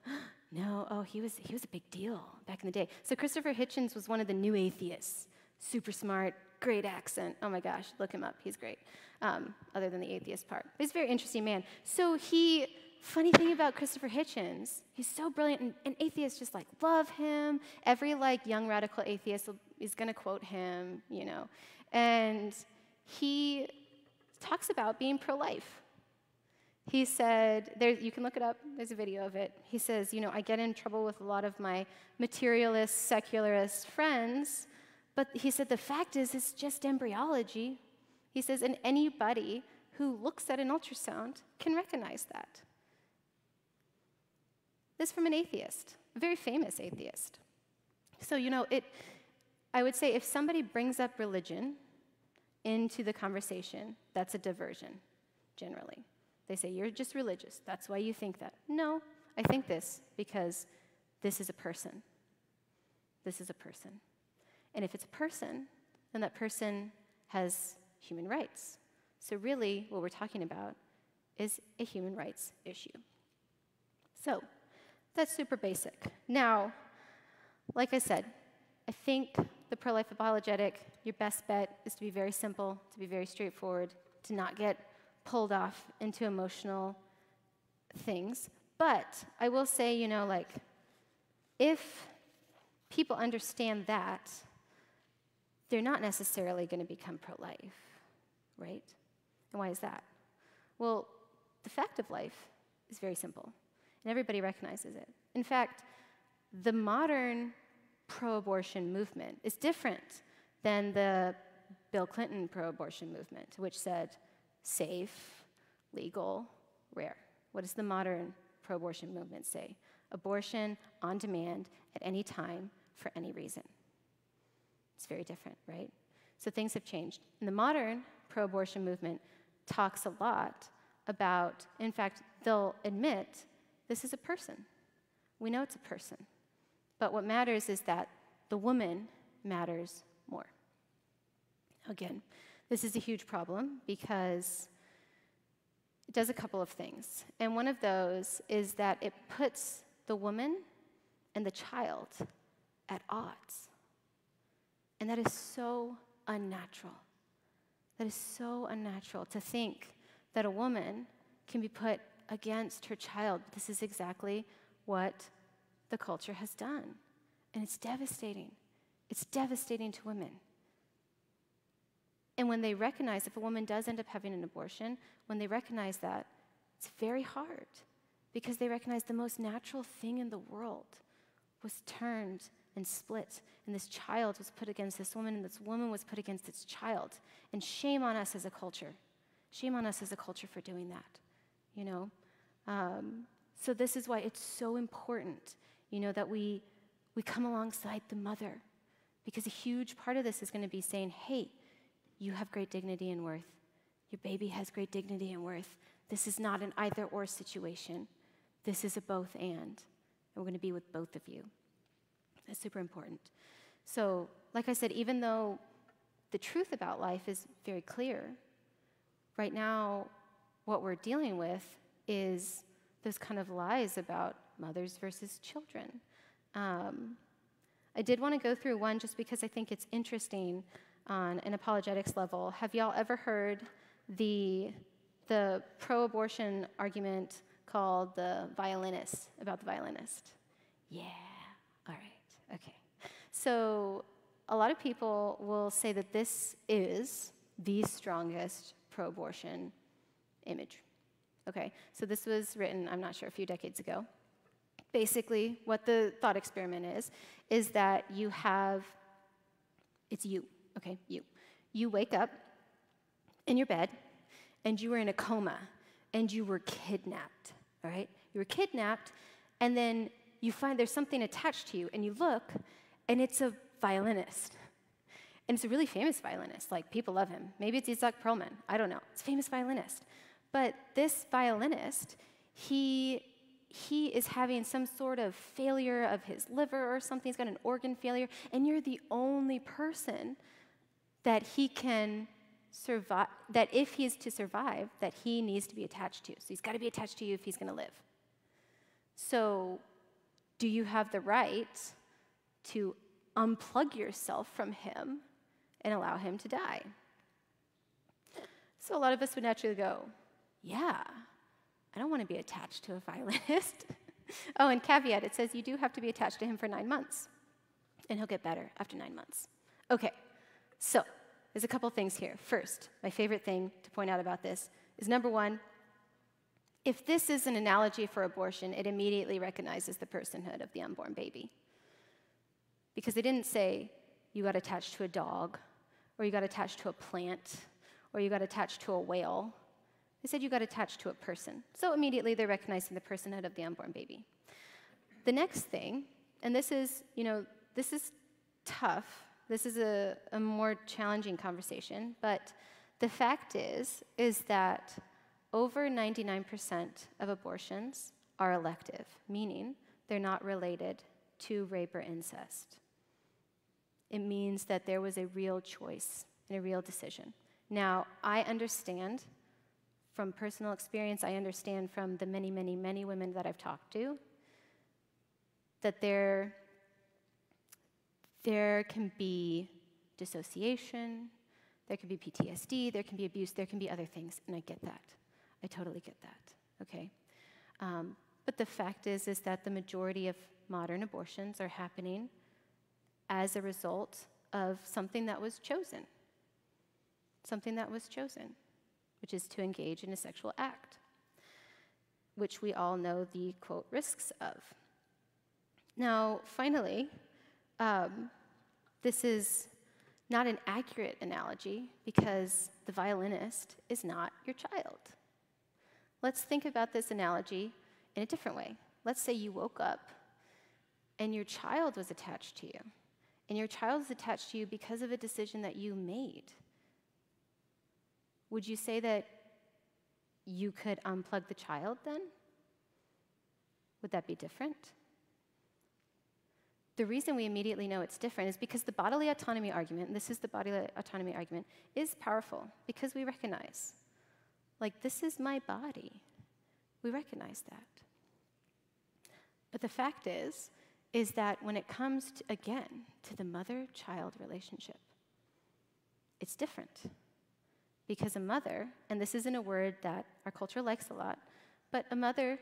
No, oh, he was a big deal back in the day. So Christopher Hitchens was one of the new atheists. Super smart, great accent. Oh my gosh, look him up, he's great. Other than the atheist part. But he's a very interesting man. So funny thing about Christopher Hitchens, he's so brilliant, and atheists just like love him. Every like young radical atheist is gonna quote him, you know. And he talks about being pro-life. He said, you can look it up, there's a video of it. He says, you know, I get in trouble with a lot of my materialist, secularist friends, but he said, the fact is, it's just embryology. He says, and anybody who looks at an ultrasound can recognize that. This from an atheist, a very famous atheist. So, you know, I would say if somebody brings up religion into the conversation, that's a diversion, generally. They say, you're just religious. That's why you think that. No, I think this because this is a person. This is a person. And if it's a person, then that person has human rights. So really, what we're talking about is a human rights issue. So that's super basic. Now, like I said, I think the pro-life apologetic, your best bet is to be very simple, to be very straightforward, to not get pulled off into emotional things. But I will say, you know, like, if people understand that, they're not necessarily going to become pro-life, right? And why is that? Well, the fact of life is very simple, and everybody recognizes it. In fact, the modern pro-abortion movement is different than the Bill Clinton pro-abortion movement, which said, safe, legal, rare. What does the modern pro-abortion movement say? Abortion on demand at any time for any reason. It's very different, right? So things have changed. And the modern pro-abortion movement talks a lot about, in fact, they'll admit this is a person. We know it's a person. But what matters is that the woman matters more. Again, this is a huge problem because it does a couple of things. And one of those is that it puts the woman and the child at odds. And that is so unnatural. That is so unnatural to think that a woman can be put against her child. This is exactly what the culture has done. And it's devastating. It's devastating to women. And when they recognize, if a woman does end up having an abortion, when they recognize that, it's very hard because they recognize the most natural thing in the world was turned and split, and this child was put against this woman, and this woman was put against this child. And shame on us as a culture. Shame on us as a culture for doing that, you know? So this is why it's so important That we come alongside the mother, because a huge part of this is going to be saying, hey, you have great dignity and worth. Your baby has great dignity and worth. This is not an either-or situation. This is a both and we're going to be with both of you. That's super important. So, like I said, even though the truth about life is very clear, right now what we're dealing with is those kind of lies about mothers versus children. I did want to go through one just because I think it's interesting on an apologetics level. Have y'all ever heard the pro-abortion argument called the violinist, about the violinist? Yeah, all right, okay. So a lot of people will say that this is the strongest pro-abortion image. Okay, so this was written, I'm not sure, a few decades ago. Basically, what the thought experiment is that you have, it's you, okay, you. You wake up in your bed, and you were in a coma, and you were kidnapped, all right? You were kidnapped, and then you find there's something attached to you, and you look, and it's a violinist. And it's a really famous violinist, like people love him. Maybe it's Isaac Perlman, I don't know. It's a famous violinist. But this violinist, he is having some sort of failure of his liver or something. He's got an organ failure, and you're the only person that he can survive, that if he is to survive, that he needs to be attached to. So he's got to be attached to you if he's going to live. So do you have the right to unplug yourself from him and allow him to die? So a lot of us would naturally go, yeah, I don't want to be attached to a violinist. Oh, and caveat, it says you do have to be attached to him for 9 months, and he'll get better after 9 months. Okay, so there's a couple things here. First, my favorite thing to point out about this is, number one, if this is an analogy for abortion, it immediately recognizes the personhood of the unborn baby. Because they didn't say you got attached to a dog, or you got attached to a plant, or you got attached to a whale. They said you got attached to a person. So immediately they're recognizing the personhood of the unborn baby. The next thing, and this is tough. This is a more challenging conversation, but the fact is that over 99% of abortions are elective, meaning they're not related to rape or incest. It means that there was a real choice and a real decision. Now, I understand from personal experience, I understand from the many, many, many women that I've talked to, that there can be dissociation, there can be PTSD, there can be abuse, there can be other things, and I get that. I totally get that, okay? But the fact is that the majority of modern abortions are happening as a result of something that was chosen. Something that was chosen, which is to engage in a sexual act, which we all know the, quote, risks of. Now, finally, this is not an accurate analogy because the violinist is not your child. Let's think about this analogy in a different way. Let's say you woke up and your child was attached to you, and your child is attached to you because of a decision that you made. Would you say that you could unplug the child then? Would that be different? The reason we immediately know it's different is because the bodily autonomy argument, and this is the bodily autonomy argument, is powerful because we recognize, like, this is my body. We recognize that. But the fact is that when it comes, again, to the mother-child relationship, it's different. Because a mother, and this isn't a word that our culture likes a lot, but a mother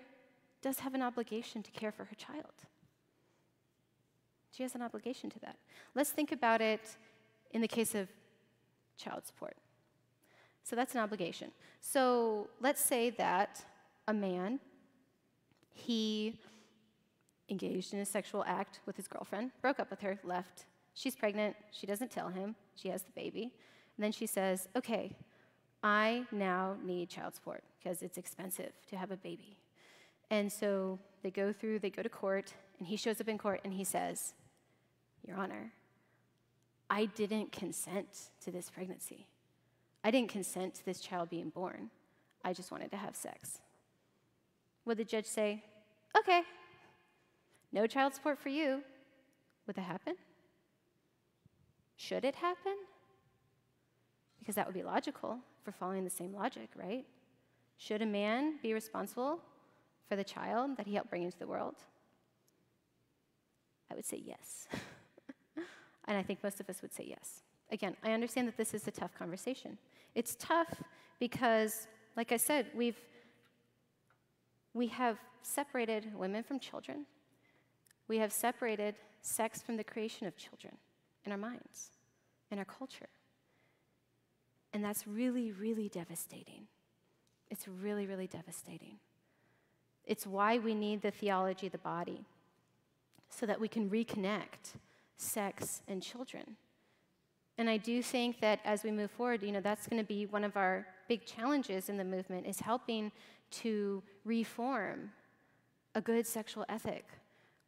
does have an obligation to care for her child. She has an obligation to that. Let's think about it in the case of child support. So that's an obligation. So let's say that a man, he engaged in a sexual act with his girlfriend, broke up with her, left. She's pregnant. She doesn't tell him. She has the baby. And then she says, okay, I now need child support because it's expensive to have a baby. And so they go to court, and he shows up in court and he says, Your Honor, I didn't consent to this pregnancy. I didn't consent to this child being born. I just wanted to have sex. Would the judge say, okay, no child support for you? Would that happen? Should it happen? Because that would be logical if we're following the same logic, right? Should a man be responsible for the child that he helped bring into the world? I would say yes. And I think most of us would say yes. Again, I understand that this is a tough conversation. It's tough because, like I said, we have separated women from children. We have separated sex from the creation of children in our minds, in our culture. And that's really, really devastating. It's really, really devastating. It's why we need the theology of the body, so that we can reconnect sex and children. And I do think that as we move forward, that's going to be one of our big challenges in the movement, is helping to reform a good sexual ethic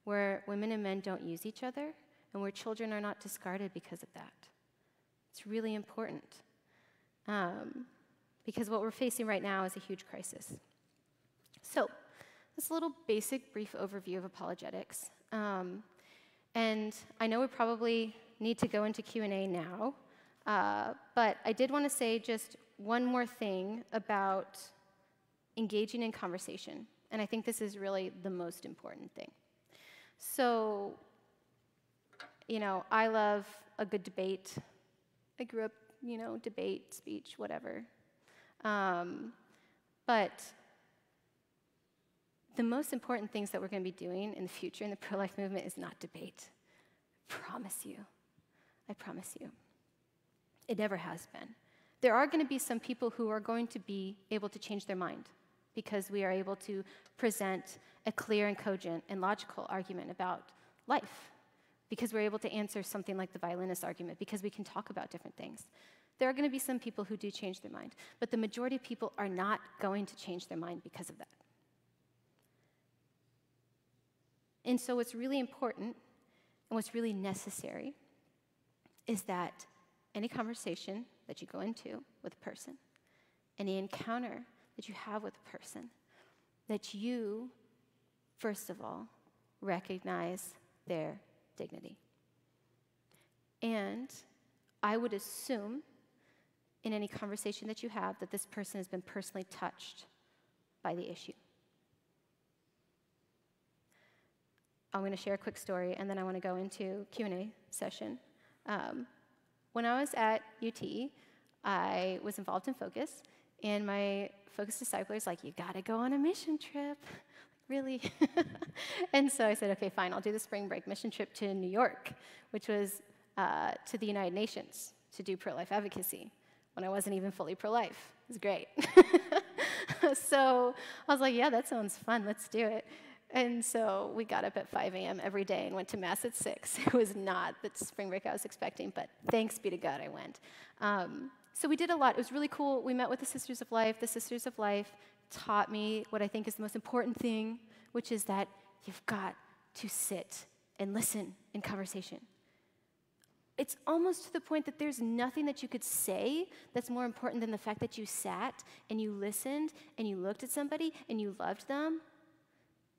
where women and men don't use each other and where children are not discarded because of that. It's really important. Because what we're facing right now is a huge crisis. So, this little basic, brief overview of apologetics. And I know we probably need to go into Q&A now, but I did want to say just one more thing about engaging in conversation. And I think this is really the most important thing. So, I love a good debate. I grew up, debate, speech, whatever. But the most important things that we're going to be doing in the future in the pro-life movement is not debate. I promise you. It never has been. There are going to be some people who are going to be able to change their mind because we are able to present a clear and cogent and logical argument about life, because we're able to answer something like the violinist argument, because we can talk about different things. There are going to be some people who do change their mind, but the majority of people are not going to change their mind because of that. And so what's really important and what's really necessary is that any conversation that you go into with a person, any encounter that you have with a person, that you, first of all, recognize their dignity. And I would assume in any conversation that you have that this person has been personally touched by the issue. I'm going to share a quick story, and then I want to go into Q&A session. When I was at UT, I was involved in Focus, and my Focus discipler's like, you got to go on a mission trip. Really? And so I said, okay, fine, I'll do the spring break mission trip to New York, which was to the United Nations to do pro-life advocacy when I wasn't even fully pro-life. It was great. So I was like, yeah, that sounds fun. Let's do it. And so we got up at 5 a.m. every day and went to Mass at 6. It was not the spring break I was expecting, but thanks be to God I went. So we did a lot. It was really cool. We met with the Sisters of Life. The Sisters of Life taught me what I think is the most important thing, which is that you've got to sit and listen in conversation. It's almost to the point that there's nothing that you could say that's more important than the fact that you sat and you listened and you looked at somebody and you loved them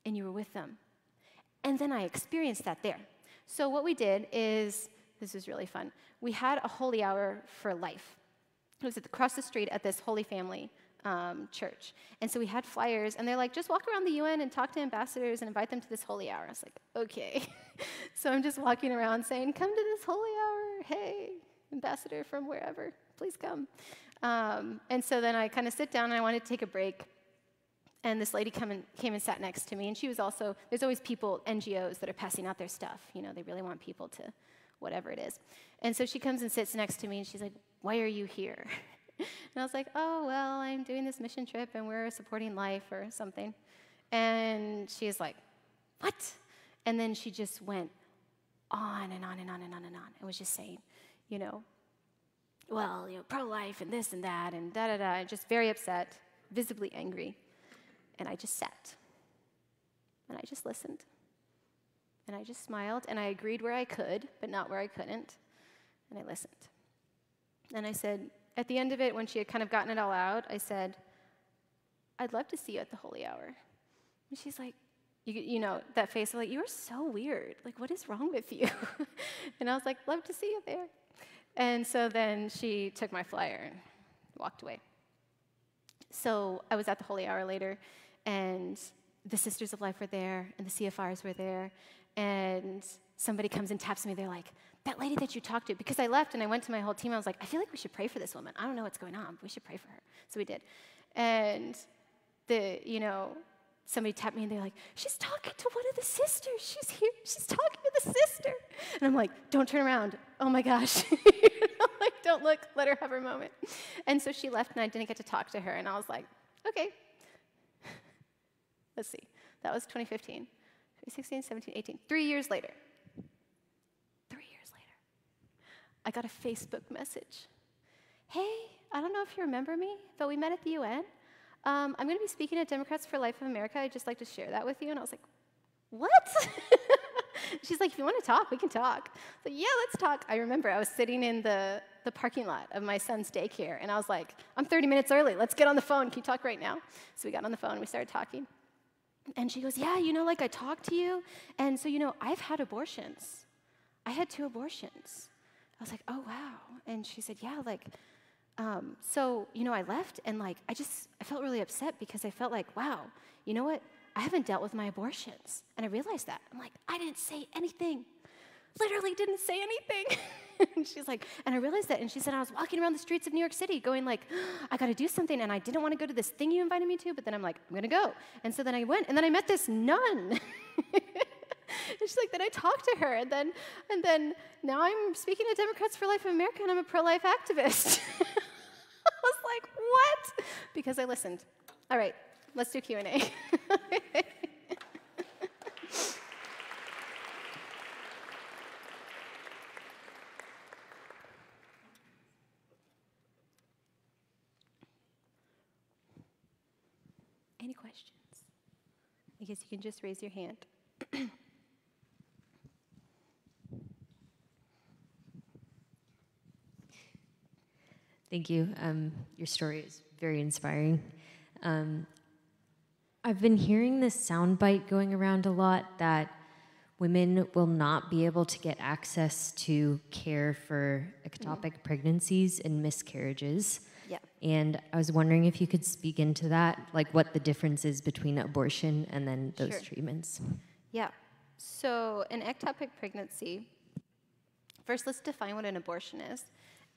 and you were with them. And then I experienced that there. So what we did is, this was really fun, we had a holy hour for life. It was across the street at this Holy Family church. And so we had flyers, and they're like, just walk around the UN and talk to ambassadors and invite them to this holy hour. I was like, okay. So I'm just walking around saying, come to this holy hour. Hey, ambassador from wherever, please come. And so then I kind of sit down, and I wanted to take a break. And this lady came and sat next to me, and she was also, there's always people, NGOs, that are passing out their stuff. They really want people to whatever it is. And so she comes and sits next to me, and she's like, why are you here? And I was like, oh, well, I'm doing this mission trip, and we're supporting life or something. And she's like, what? And then she just went on and on and on and on and on, and was just saying, well, pro-life and this and that and da-da-da, just very upset, visibly angry. And I just sat. And I just listened. And I just smiled, and I agreed where I could, but not where I couldn't. And I listened. And I said, at the end of it, when she had kind of gotten it all out, I said, I'd love to see you at the holy hour. And she's like, you know, that face of like, you are so weird. Like, what is wrong with you? And I was like, love to see you there. And so then she took my flyer and walked away. So I was at the holy hour later, and the Sisters of Life were there, and the CFRs were there, and somebody comes and taps me. They're like, that lady that you talked to, because I left and I went to my whole team. I was like, I feel like we should pray for this woman. I don't know what's going on, but we should pray for her. So we did. And somebody tapped me, and they're like, she's talking to one of the sisters. She's here. She's talking to the sister. And I'm like, don't turn around. Oh, my gosh. Like, don't look. Let her have her moment. And so she left, and I didn't get to talk to her. And I was like, okay. Let's see. That was 2015. 2016, 17, 18. 3 years later. 3 years later. I got a Facebook message. Hey, I don't know if you remember me, but we met at the UN. I'm going to be speaking at Democrats for Life of America. I'd just like to share that with you. And I was like, what? She's like, if you want to talk, we can talk. So yeah, let's talk. I remember I was sitting in the parking lot of my son's daycare, and I was like, I'm 30 minutes early. Let's get on the phone. Can you talk right now? So we got on the phone, and we started talking. And she goes, yeah, like I talked to you. And so, I've had abortions. I had 2 abortions. I was like, oh, wow. And she said, yeah, I left, and I felt really upset because I felt like, wow, you know what? I haven't dealt with my abortions. And I realized that. I'm like, I didn't say anything. Literally didn't say anything. And she's like, and I realized that. And she said, I was walking around the streets of New York City going like, I got to do something. And I didn't want to go to this thing you invited me to, but then I'm like, I'm going to go. And so then I went, and then I met this nun. And she's like, then I talked to her, and then now I'm speaking at Democrats for Life of America, and I'm a pro-life activist. I was like, what? Because I listened. All right, let's do Q&A. Any questions? I guess you can just raise your hand. Thank you. Your story is very inspiring. I've been hearing this soundbite going around a lot that women will not be able to get access to care for ectopic pregnancies and miscarriages. Yeah. And I was wondering if you could speak into that, like what the difference is between abortion and then those Sure. treatments. Yeah. So an ectopic pregnancy, first let's define what an abortion is.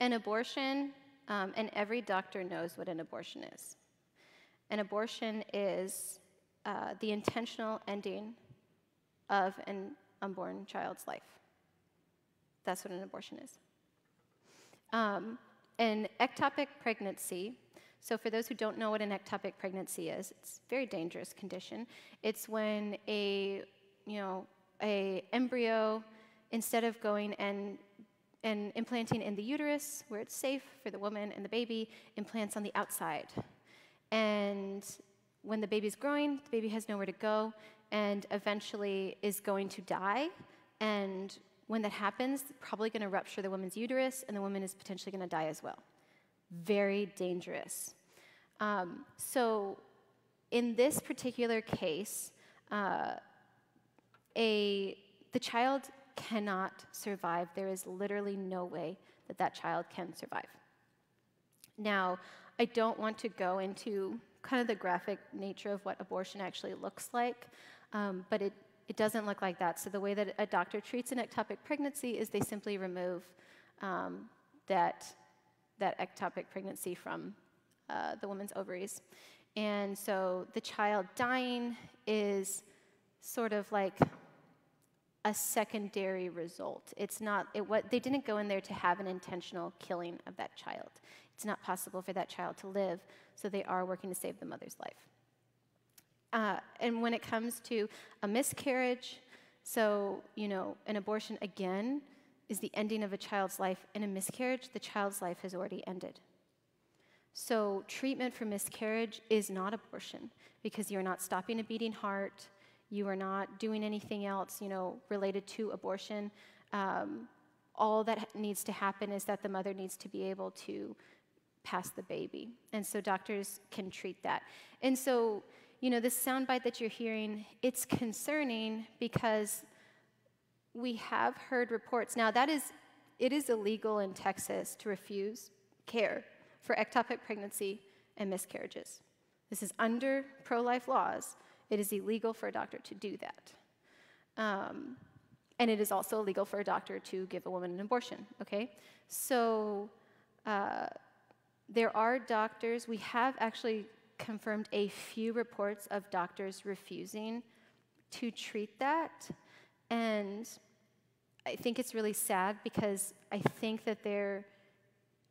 An abortion, and every doctor knows what an abortion is. An abortion is the intentional ending of an unborn child's life. That's what an abortion is. An ectopic pregnancy, so for those who don't know what an ectopic pregnancy is, it's a very dangerous condition. It's when a embryo, instead of going and implanting in the uterus, where it's safe for the woman and the baby, implants on the outside. And when the baby's growing, the baby has nowhere to go and eventually is going to die. And when that happens, it's probably going to rupture the woman's uterus, and the woman is potentially going to die as well. Very dangerous. So in this particular case, the child cannot survive. There is literally no way that that child can survive. Now, I don't want to go into kind of the graphic nature of what abortion actually looks like, but it doesn't look like that. So the way that a doctor treats an ectopic pregnancy is they simply remove that ectopic pregnancy from the woman's ovaries. And so the child dying is sort of like a secondary result. It's not, they didn't go in there to have an intentional killing of that child. It's not possible for that child to live, so they are working to save the mother's life. And when it comes to a miscarriage, so, an abortion, again, is the ending of a child's life. In a miscarriage, the child's life has already ended. So treatment for miscarriage is not abortion, because you're not stopping a beating heart, You are not doing anything else, related to abortion. All that needs to happen is that the mother needs to be able to pass the baby. And so doctors can treat that. And so, this soundbite that you're hearing, it's concerning because we have heard reports. Now, it is illegal in Texas to refuse care for ectopic pregnancy and miscarriages. This is under pro-life laws. It is illegal for a doctor to do that. And it is also illegal for a doctor to give a woman an abortion, okay? So there are doctors, we have actually confirmed a few reports of doctors refusing to treat that. And I think it's really sad because I think that they're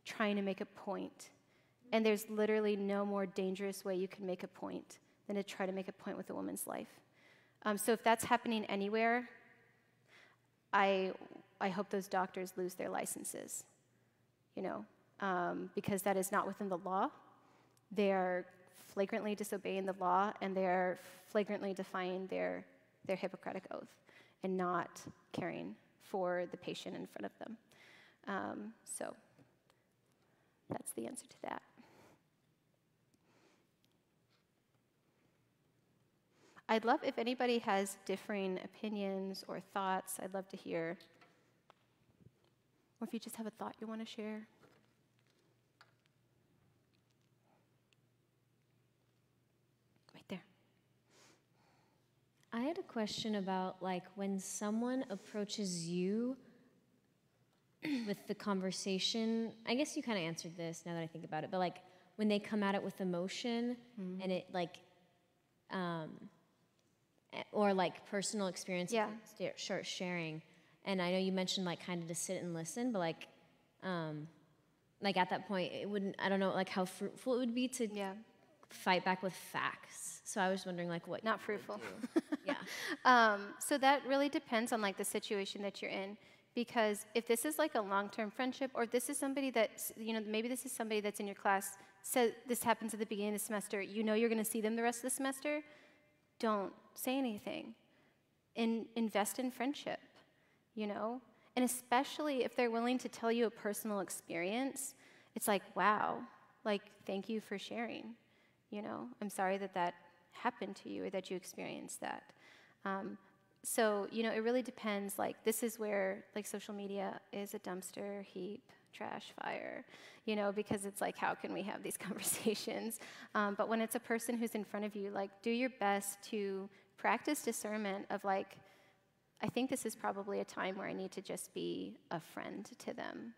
trying to make a point. And there's literally no more dangerous way you can make a point than to try to make a point with a woman's life. So if that's happening anywhere, I hope those doctors lose their licenses, because that is not within the law. They are flagrantly disobeying the law, and they are flagrantly defying their Hippocratic oath and not caring for the patient in front of them. So that's the answer to that. I'd love if anybody has differing opinions or thoughts, I'd love to hear. Or if you just have a thought you want to share. Right there. I had a question about when someone approaches you with the conversation. I guess you kind of answered this now that I think about it, but when they come at it with emotion and it or personal experience, start sharing. And I know you mentioned kind of to sit and listen, but at that point it wouldn't. I don't know how fruitful it would be to fight back with facts. So I was wondering what. Not fruitful. Yeah. So that really depends on the situation that you're in. Because if this is a long-term friendship, or if this is somebody that's, maybe this is somebody that's in your class, so this happens at the beginning of the semester, you're going to see them the rest of the semester, don't say anything. Invest in friendship, And especially if they're willing to tell you a personal experience, it's wow, thank you for sharing, I'm sorry that happened to you or that you experienced that. So, it really depends. This is where, social media is a dumpster heap, trash fire, because it's how can we have these conversations? But when it's a person who's in front of you, do your best to practice discernment of, I think this is probably a time where I need to just be a friend to them,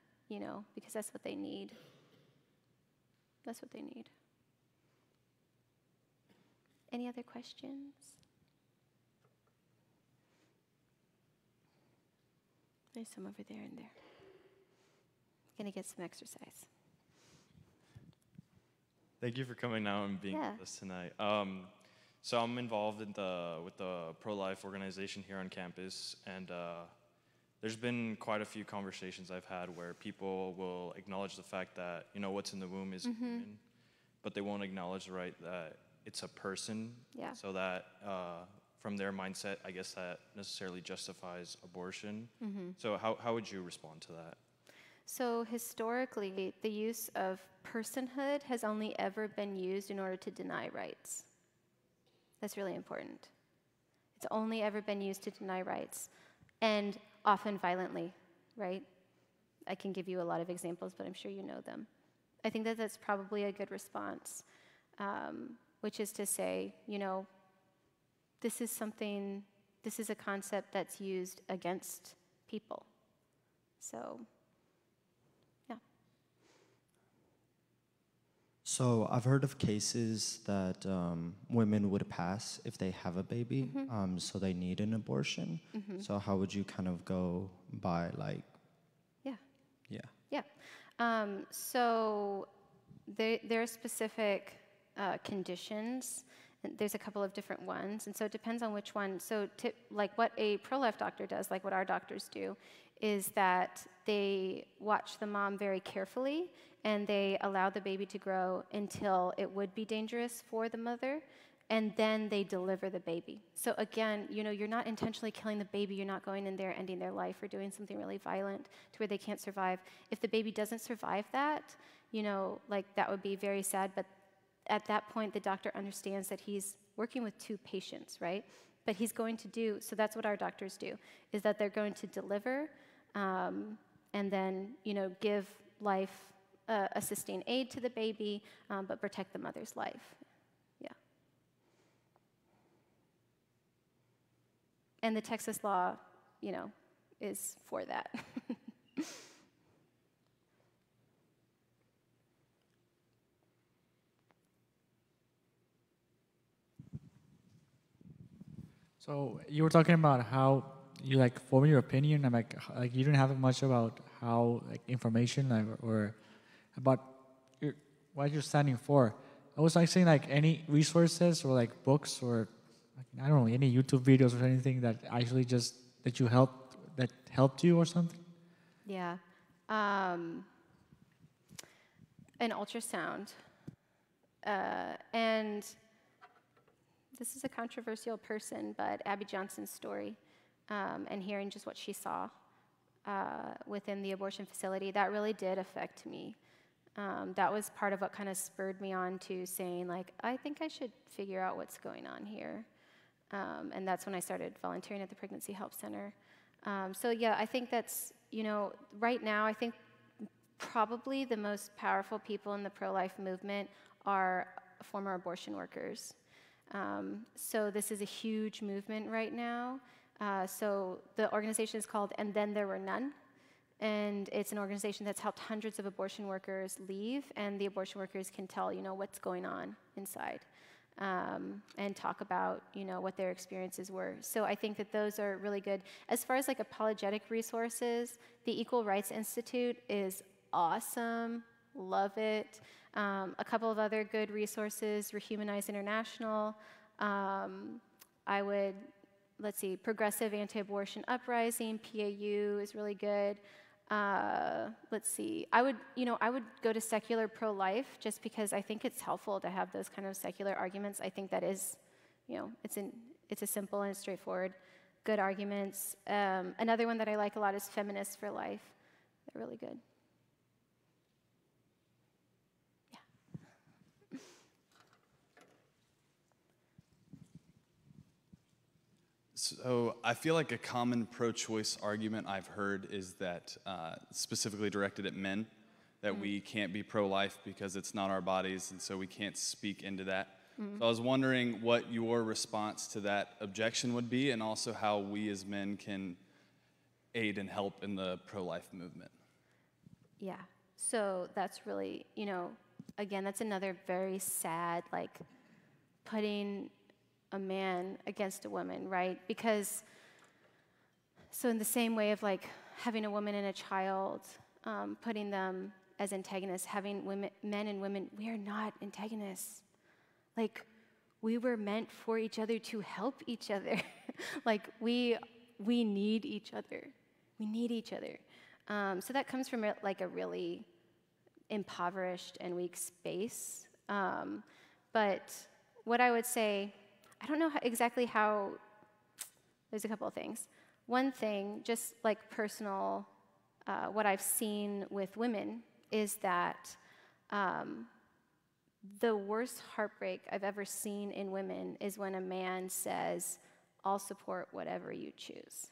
because that's what they need. That's what they need. Any other questions? There's some over there and there. Gonna get some exercise. Thank you for coming out and being with us tonight. So I'm involved with the pro-life organization here on campus, and there's been quite a few conversations I've had where people will acknowledge the fact that what's in the womb is human, but they won't acknowledge that it's a person. Yeah. So that from their mindset, I guess that necessarily justifies abortion. So how would you respond to that? So historically, the use of personhood has only ever been used in order to deny rights. That's really important. It's only ever been used to deny rights, and often violently, right? I can give you a lot of examples, but I'm sure you know them. I think that that's probably a good response, which is to say, this is a concept that's used against people. So, yeah. So I've heard of cases that women would pass if they have a baby, so they need an abortion. So how would you kind of go by So there are specific conditions. There's a couple of different ones, and so it depends on which one. So what a pro-life doctor does, what our doctors do, is that they watch the mom very carefully, and they allow the baby to grow until it would be dangerous for the mother, and then they deliver the baby. So again, you're not intentionally killing the baby. You're not going in there, ending their life, or doing something really violent to where they can't survive. If the baby doesn't survive that, that would be very sad. But at that point, the doctor understands that he's working with two patients, right? But he's going to do, so that's what our doctors do, is that they're going to deliver and then, give life, assisting aid to the baby, but protect the mother's life. Yeah. And the Texas law, is for that. So you were talking about how you form your opinion, and like you didn't have much about how information or about what you're standing for. I was saying any resources or books or I don't know, any YouTube videos or anything that actually that helped you or something. Yeah, an ultrasound, and this is a controversial person, but Abby Johnson's story, and hearing just what she saw within the abortion facility, that really did affect me. That was part of what kind of spurred me on to saying, I think I should figure out what's going on here. And that's when I started volunteering at the Pregnancy Help Center. So yeah, I think that's, right now, I think probably the most powerful people in the pro-life movement are former abortion workers. So this is a huge movement right now. So the organization is called And Then There Were None. And it's an organization that's helped hundreds of abortion workers leave, and the abortion workers can tell, what's going on inside, and talk about, what their experiences were. So I think that those are really good. As far as apologetic resources, the Equal Rights Institute is awesome, love it. A couple of other good resources, Rehumanize International. Progressive Anti-Abortion Uprising, PAU is really good. Let's see, I would go to Secular Pro-Life just because I think it's helpful to have those kind of secular arguments. I think that is, it's a simple and straightforward, good arguments. Another one that I like a lot is Feminists for Life. They're really good. So I feel like a common pro-choice argument I've heard is that, specifically directed at men, that we can't be pro-life because it's not our bodies, and so we can't speak into that. So I was wondering what your response to that objection would be, and also how we as men can aid and help in the pro-life movement. Yeah, so that's really, again, that's another very sad, putting a man against a woman, right? Because, so in the same way of having a woman and a child, putting them as antagonists, having men and women, we are not antagonists. We were meant for each other to help each other. We need each other. We need each other. So that comes from a really impoverished and weak space. But what I would say, I don't know exactly how, there's a couple of things. One thing, just personal, what I've seen with women is that the worst heartbreak I've ever seen in women is when a man says, I'll support whatever you choose.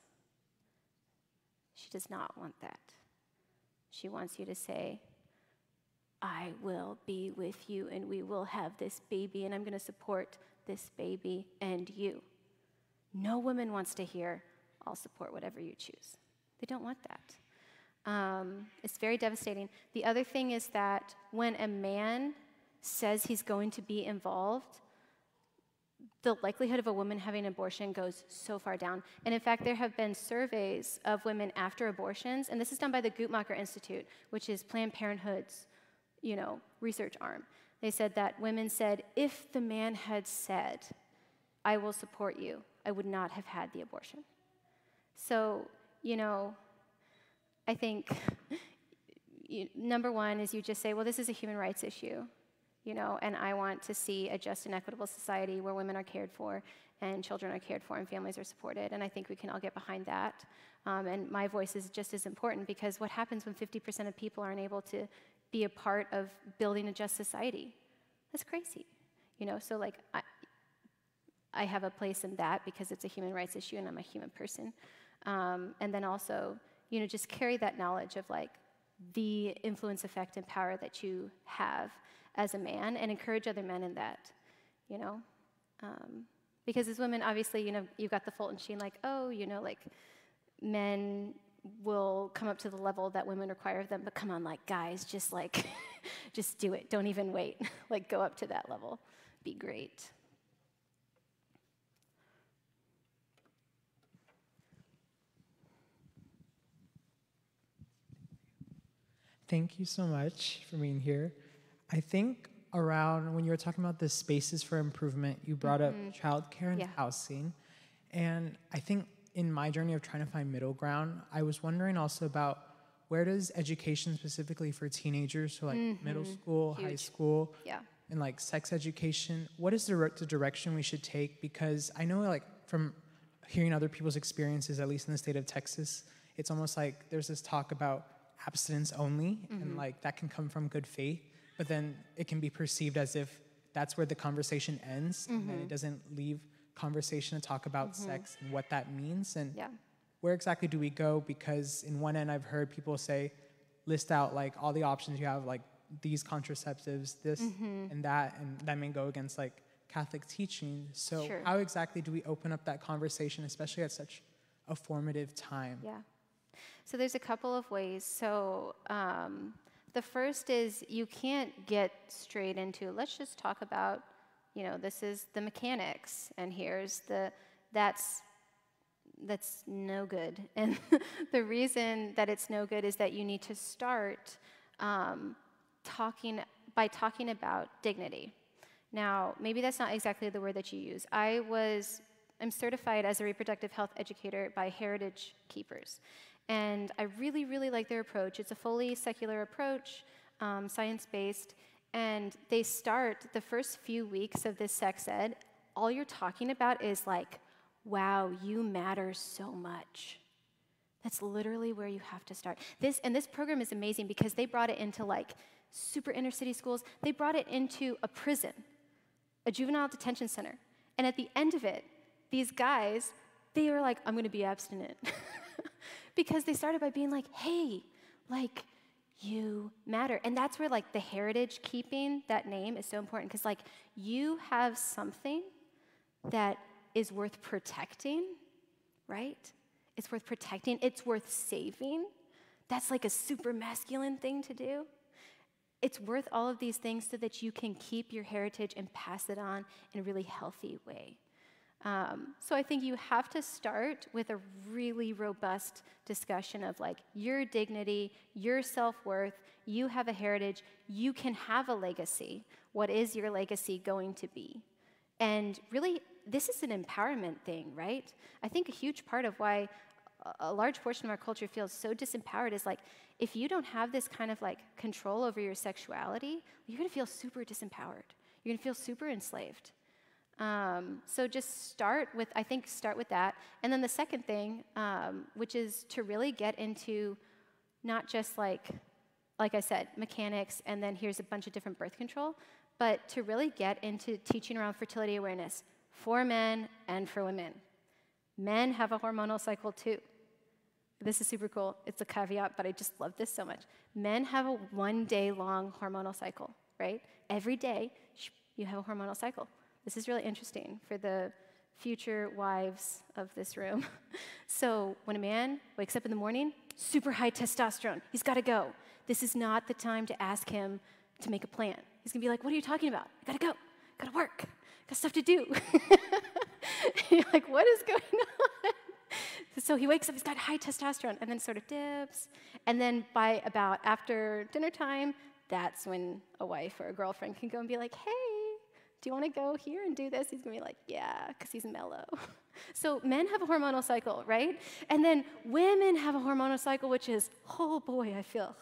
She does not want that. She wants you to say, I will be with you and we will have this baby and I'm going to support this baby and you. No woman wants to hear, I'll support whatever you choose. They don't want that. It's very devastating. The other thing is that when a man says he's going to be involved, the likelihood of a woman having an abortion goes so far down. And in fact, there have been surveys of women after abortions, and this is done by the Guttmacher Institute, which is Planned Parenthood's, research arm. They said that women said, if the man had said, I will support you, I would not have had the abortion. So, I think number one is you just say, well, this is a human rights issue. and I want to see a just and equitable society where women are cared for and children are cared for and families are supported, and I think we can all get behind that. And my voice is just as important, because what happens when 50% of people aren't able to be a part of building a just society? That's crazy, So like, I have a place in that because it's a human rights issue and I'm a human person. And then also, just carry that knowledge of like the influence, effect, and power that you have as a man, and encourage other men in that, because as women, obviously, you've got the Fulton Sheen, like, like men will come up to the level that women require of them, but come on, like, guys, just like, just do it. Don't even wait. Like, go up to that level. Be great. Thank you so much for being here. I think around when you were talking about the spaces for improvement, you brought up childcare and housing. And I think in my journey of trying to find middle ground, I was wondering also about where does education specifically for teenagers, so like middle school, high school, and like sex education, what is the direction we should take? Because I know like from hearing other people's experiences, at least in the state of Texas, it's almost like there's this talk about abstinence only, and like that can come from good faith, but then it can be perceived as if that's where the conversation ends, and then it doesn't leave conversation to talk about sex and what that means, and where exactly do we go? Because in one end, I've heard people say, list out like all the options you have, like these contraceptives, this and that may go against like Catholic teaching. So how exactly do we open up that conversation, especially at such a formative time? So there's a couple of ways. So the first is you can't get straight into, let's just talk about, this is the mechanics, and here's that's no good. And the reason that it's no good is that you need to start talking about dignity. Now, maybe that's not exactly the word that you use. I'm certified as a reproductive health educator by Heritage Keepers. And I really, really like their approach. It's a fully secular approach, science-based, and they start the first few weeks of this sex ed, all you're talking about is like, wow, you matter so much. That's literally where you have to start. This program is amazing because they brought it into like super inner city schools. They brought it into a prison, a juvenile detention center. And at the end of it, these guys, they were like, I'm gonna be abstinent. Because they started by being like, hey, like, you matter. And that's where like the heritage keeping, that name is so important, because like you have something that is worth protecting, right? It's worth protecting, it's worth saving. That's like a super masculine thing to do. It's worth all of these things so that you can keep your heritage and pass it on in a really healthy way. So I think you have to start with a really robust discussion of like your dignity, your self-worth, you have a heritage, you can have a legacy. What is your legacy going to be? And really, this is an empowerment thing, right? I think a huge part of why a large portion of our culture feels so disempowered is like, if you don't have this kind of like control over your sexuality, you're gonna feel super disempowered. You're gonna feel super enslaved. So just start with that. And then the second thing, which is to really get into not just like I said, mechanics, and then here's a bunch of different birth control, but to really get into teaching around fertility awareness for men and for women. Men have a hormonal cycle too. This is super cool. It's a caveat, but I just love this so much. Men have a 1 day long hormonal cycle, right? Every day, you have a hormonal cycle. This is really interesting for the future wives of this room. So when a man wakes up in the morning, super high testosterone, he's got to go. This is not the time to ask him to make a plan. He's going to be like, what are you talking about? I got to go. Got to work. Got stuff to do. You're like, what is going on? So he wakes up, he's got high testosterone, and then sort of dips. And then by about after dinner time, that's when a wife or a girlfriend can go and be like, hey, do you want to go here and do this? He's going to be like, yeah, because he's mellow. So men have a hormonal cycle, right? And then women have a hormonal cycle, which is, oh boy,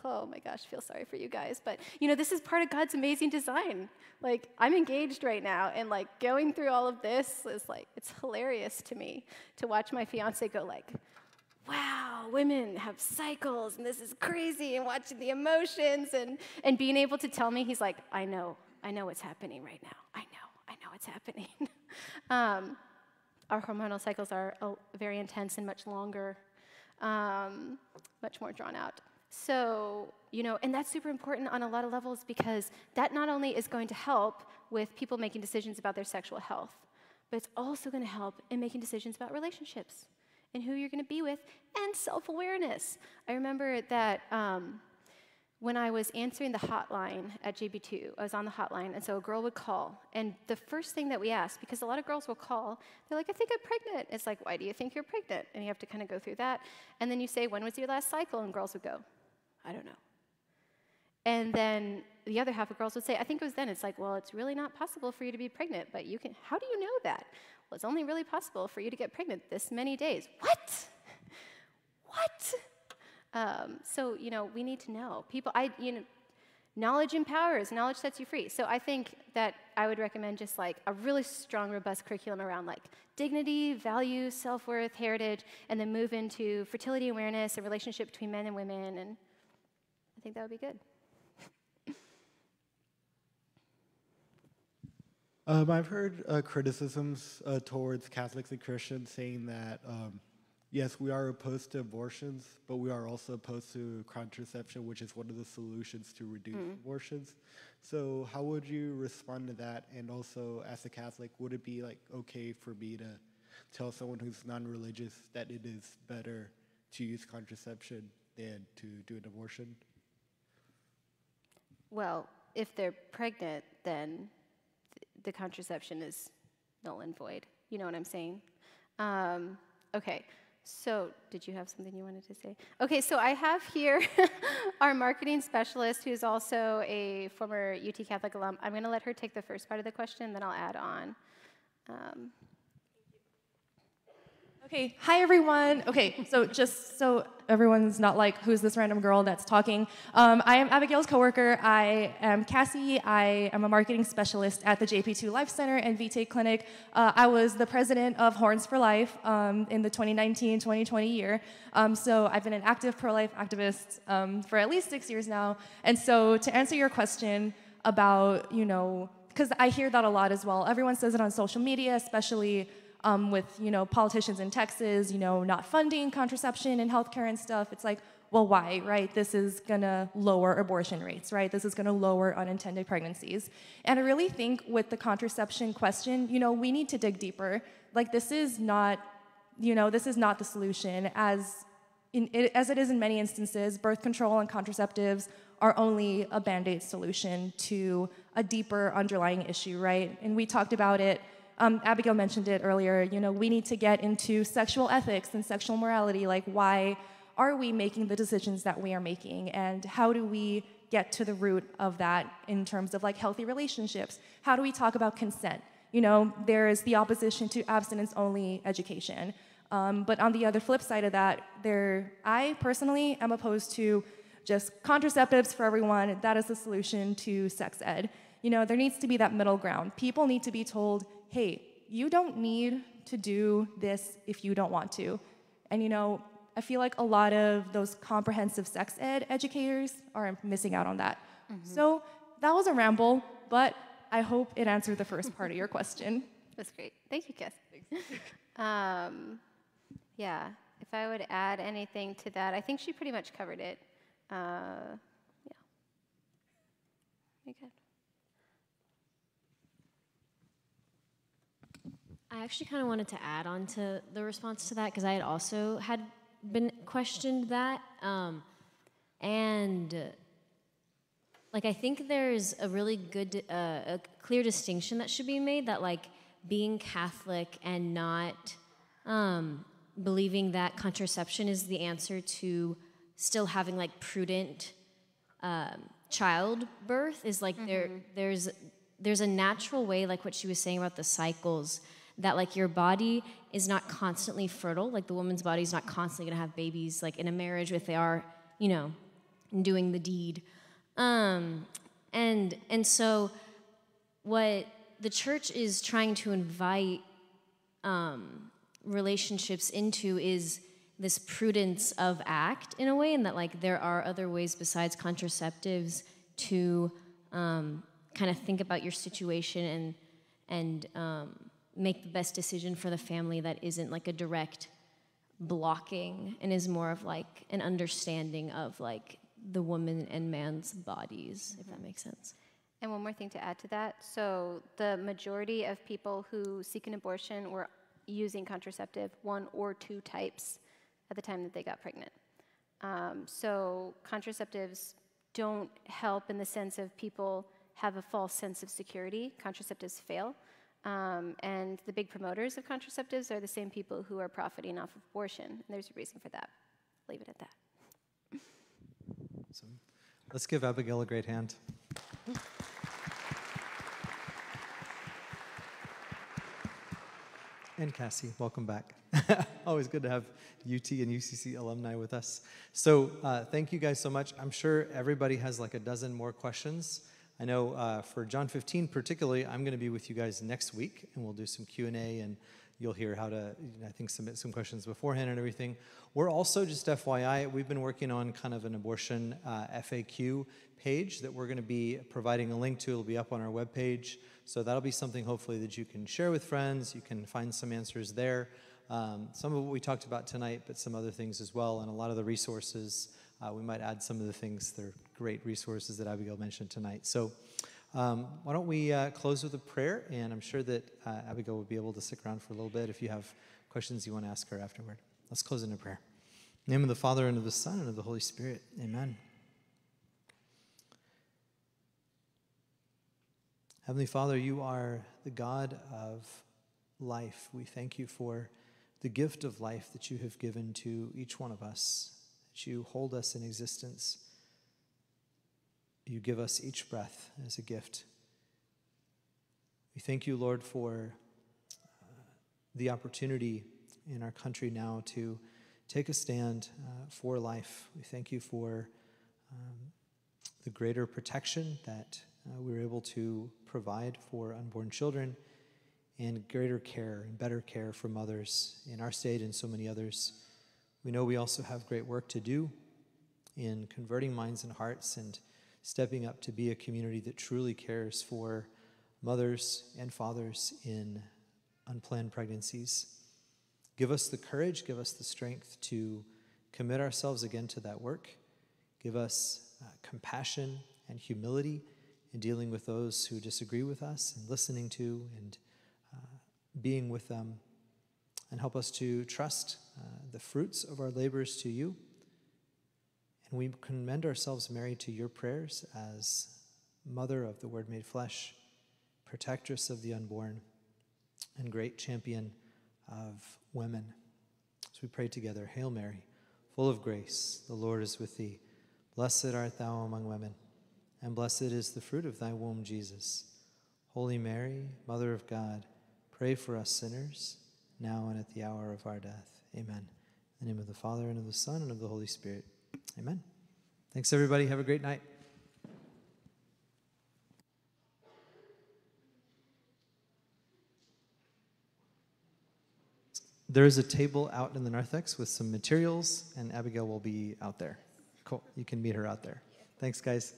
oh my gosh, I feel sorry for you guys. But, this is part of God's amazing design. Like, I'm engaged right now, and like going through all of this is like, it's hilarious to me to watch my fiance go like, wow, women have cycles, and this is crazy, and watching the emotions, and being able to tell me, he's like, I know what's happening right now. I know what's happening. Our hormonal cycles are very intense and much longer, much more drawn out. So, and that's super important on a lot of levels, because that not only is going to help with people making decisions about their sexual health, but it's also going to help in making decisions about relationships and who you're going to be with, and self-awareness. I remember that when I was answering the hotline at JB2, I was on the hotline, and so a girl would call, and the first thing that we asked, because a lot of girls will call, they're like, I think I'm pregnant. It's like, why do you think you're pregnant? And you have to kind of go through that. And then you say, when was your last cycle? And girls would go, I don't know. And then the other half of girls would say, I think it was then. It's like, well, it's really not possible for you to be pregnant, but you can, how do you know that? Well, it's only really possible for you to get pregnant this many days. What? So, we need to know. Knowledge empowers, knowledge sets you free. So I think that I would recommend just like a really strong, robust curriculum around like dignity, value, self-worth, heritage, and then move into fertility awareness and relationship between men and women, and I think that would be good. I've heard criticisms towards Catholics and Christians saying that yes, we are opposed to abortions, but we are also opposed to contraception, which is one of the solutions to reduce abortions. So how would you respond to that? And also, as a Catholic, would it be like okay for me to tell someone who's non-religious that it is better to use contraception than to do an abortion? Well, if they're pregnant, then the contraception is null and void. You know what I'm saying? Okay. So, did you have something you wanted to say? Okay, so I have here our marketing specialist, who's also a former UT Catholic alum. I'm going to let her take the first part of the question, then I'll add on. Okay, hi everyone. Okay, so just so everyone's not like, who's this random girl that's talking? I am Abigail's coworker. I am Cassie. I am a marketing specialist at the JP2 Life Center and VTAE Clinic. I was the president of Horns for Life in the 2019-2020 year. So I've been an active pro-life activist for at least 6 years now. And so to answer your question about, because I hear that a lot as well. Everyone says it on social media, especially with politicians in Texas, not funding contraception and healthcare and stuff. It's like, well, why, right? This is gonna lower abortion rates, right? This is gonna lower unintended pregnancies. And I really think with the contraception question, we need to dig deeper. Like, this is not the solution. As it is in many instances, birth control and contraceptives are only a Band-Aid solution to a deeper underlying issue, right? And we talked about it. Abigail mentioned it earlier, we need to get into sexual ethics and sexual morality, like why are we making the decisions that we are making, and how do we get to the root of that in terms of like healthy relationships? How do we talk about consent? There is the opposition to abstinence-only education. But on the other flip side of that, I personally am opposed to just contraceptives for everyone. That is the solution to sex ed. There needs to be that middle ground. People need to be told, hey, you don't need to do this if you don't want to. And I feel like a lot of those comprehensive sex ed educators are missing out on that. So that was a ramble, but I hope it answered the first part of your question. That's great. Thank you, Cass. Yeah, if I would add anything to that, I think she pretty much covered it. Yeah. Very good. I actually kind of wanted to add on to the response to that, because I had also had been questioned that. And I think there's a really good, a clear distinction that should be made, that being Catholic and not believing that contraception is the answer to still having prudent childbirth is there's there's a natural way, like what she was saying about the cycles, that like your body is not constantly fertile. Like the woman's body is not constantly gonna have babies, like in a marriage if they are, doing the deed. And so what the church is trying to invite relationships into is this prudence of act in a way, and that like there are other ways besides contraceptives to kind of think about your situation and make the best decision for the family that isn't like a direct blocking and is more of like an understanding of like the woman and man's bodies, if that makes sense. And one more thing to add to that. So the majority of people who seek an abortion were using contraceptive, 1 or 2 types, at the time that they got pregnant. So contraceptives don't help in the sense of people have a false sense of security. Contraceptives fail. And the big promoters of contraceptives are the same people who are profiting off of abortion. And there's a reason for that. Leave it at that. Awesome. Let's give Abigail a great hand. And Cassie, welcome back. Always good to have UT and UCC alumni with us. So thank you guys so much. I'm sure everybody has like a dozen more questions. I know for John 15 particularly, I'm going to be with you guys next week, and we'll do some Q&A, and you'll hear how to, I think, submit some questions beforehand and everything. We're also, just FYI, we've been working on kind of an abortion FAQ page that we're going to be providing a link to. It'll be up on our webpage. So that'll be something hopefully that you can share with friends. You can find some answers there. Some of what we talked about tonight, but some other things as well. And a lot of the resources, we might add some of the things. They're great resources that Abigail mentioned tonight. So why don't we close with a prayer? And I'm sure that Abigail will be able to stick around for a little bit if you have questions you want to ask her afterward. Let's close in a prayer. In the name of the Father, and of the Son, and of the Holy Spirit. Amen. Heavenly Father, you are the God of life. We thank you for the gift of life that you have given to each one of us, that you hold us in existence. You give us each breath as a gift. We thank you, Lord, for the opportunity in our country now to take a stand for life. We thank you for the greater protection that we're able to provide for unborn children, and greater care and better care for mothers in our state and so many others. We know we also have great work to do in converting minds and hearts and stepping up to be a community that truly cares for mothers and fathers in unplanned pregnancies. Give us the courage, give us the strength to commit ourselves again to that work. Give us compassion and humility in dealing with those who disagree with us and listening to and being with them. And help us to trust the fruits of our labors to you. And we commend ourselves, Mary, to your prayers as mother of the Word made flesh, protectress of the unborn, and great champion of women. So we pray together, Hail Mary, full of grace, the Lord is with thee. Blessed art thou among women, and blessed is the fruit of thy womb, Jesus. Holy Mary, Mother of God, pray for us sinners, now and at the hour of our death. Amen. In the name of the Father, and of the Son, and of the Holy Spirit. Amen. Thanks, everybody. Have a great night. There is a table out in the narthex with some materials, and Abigail will be out there. Cool. You can meet her out there. Thanks, guys.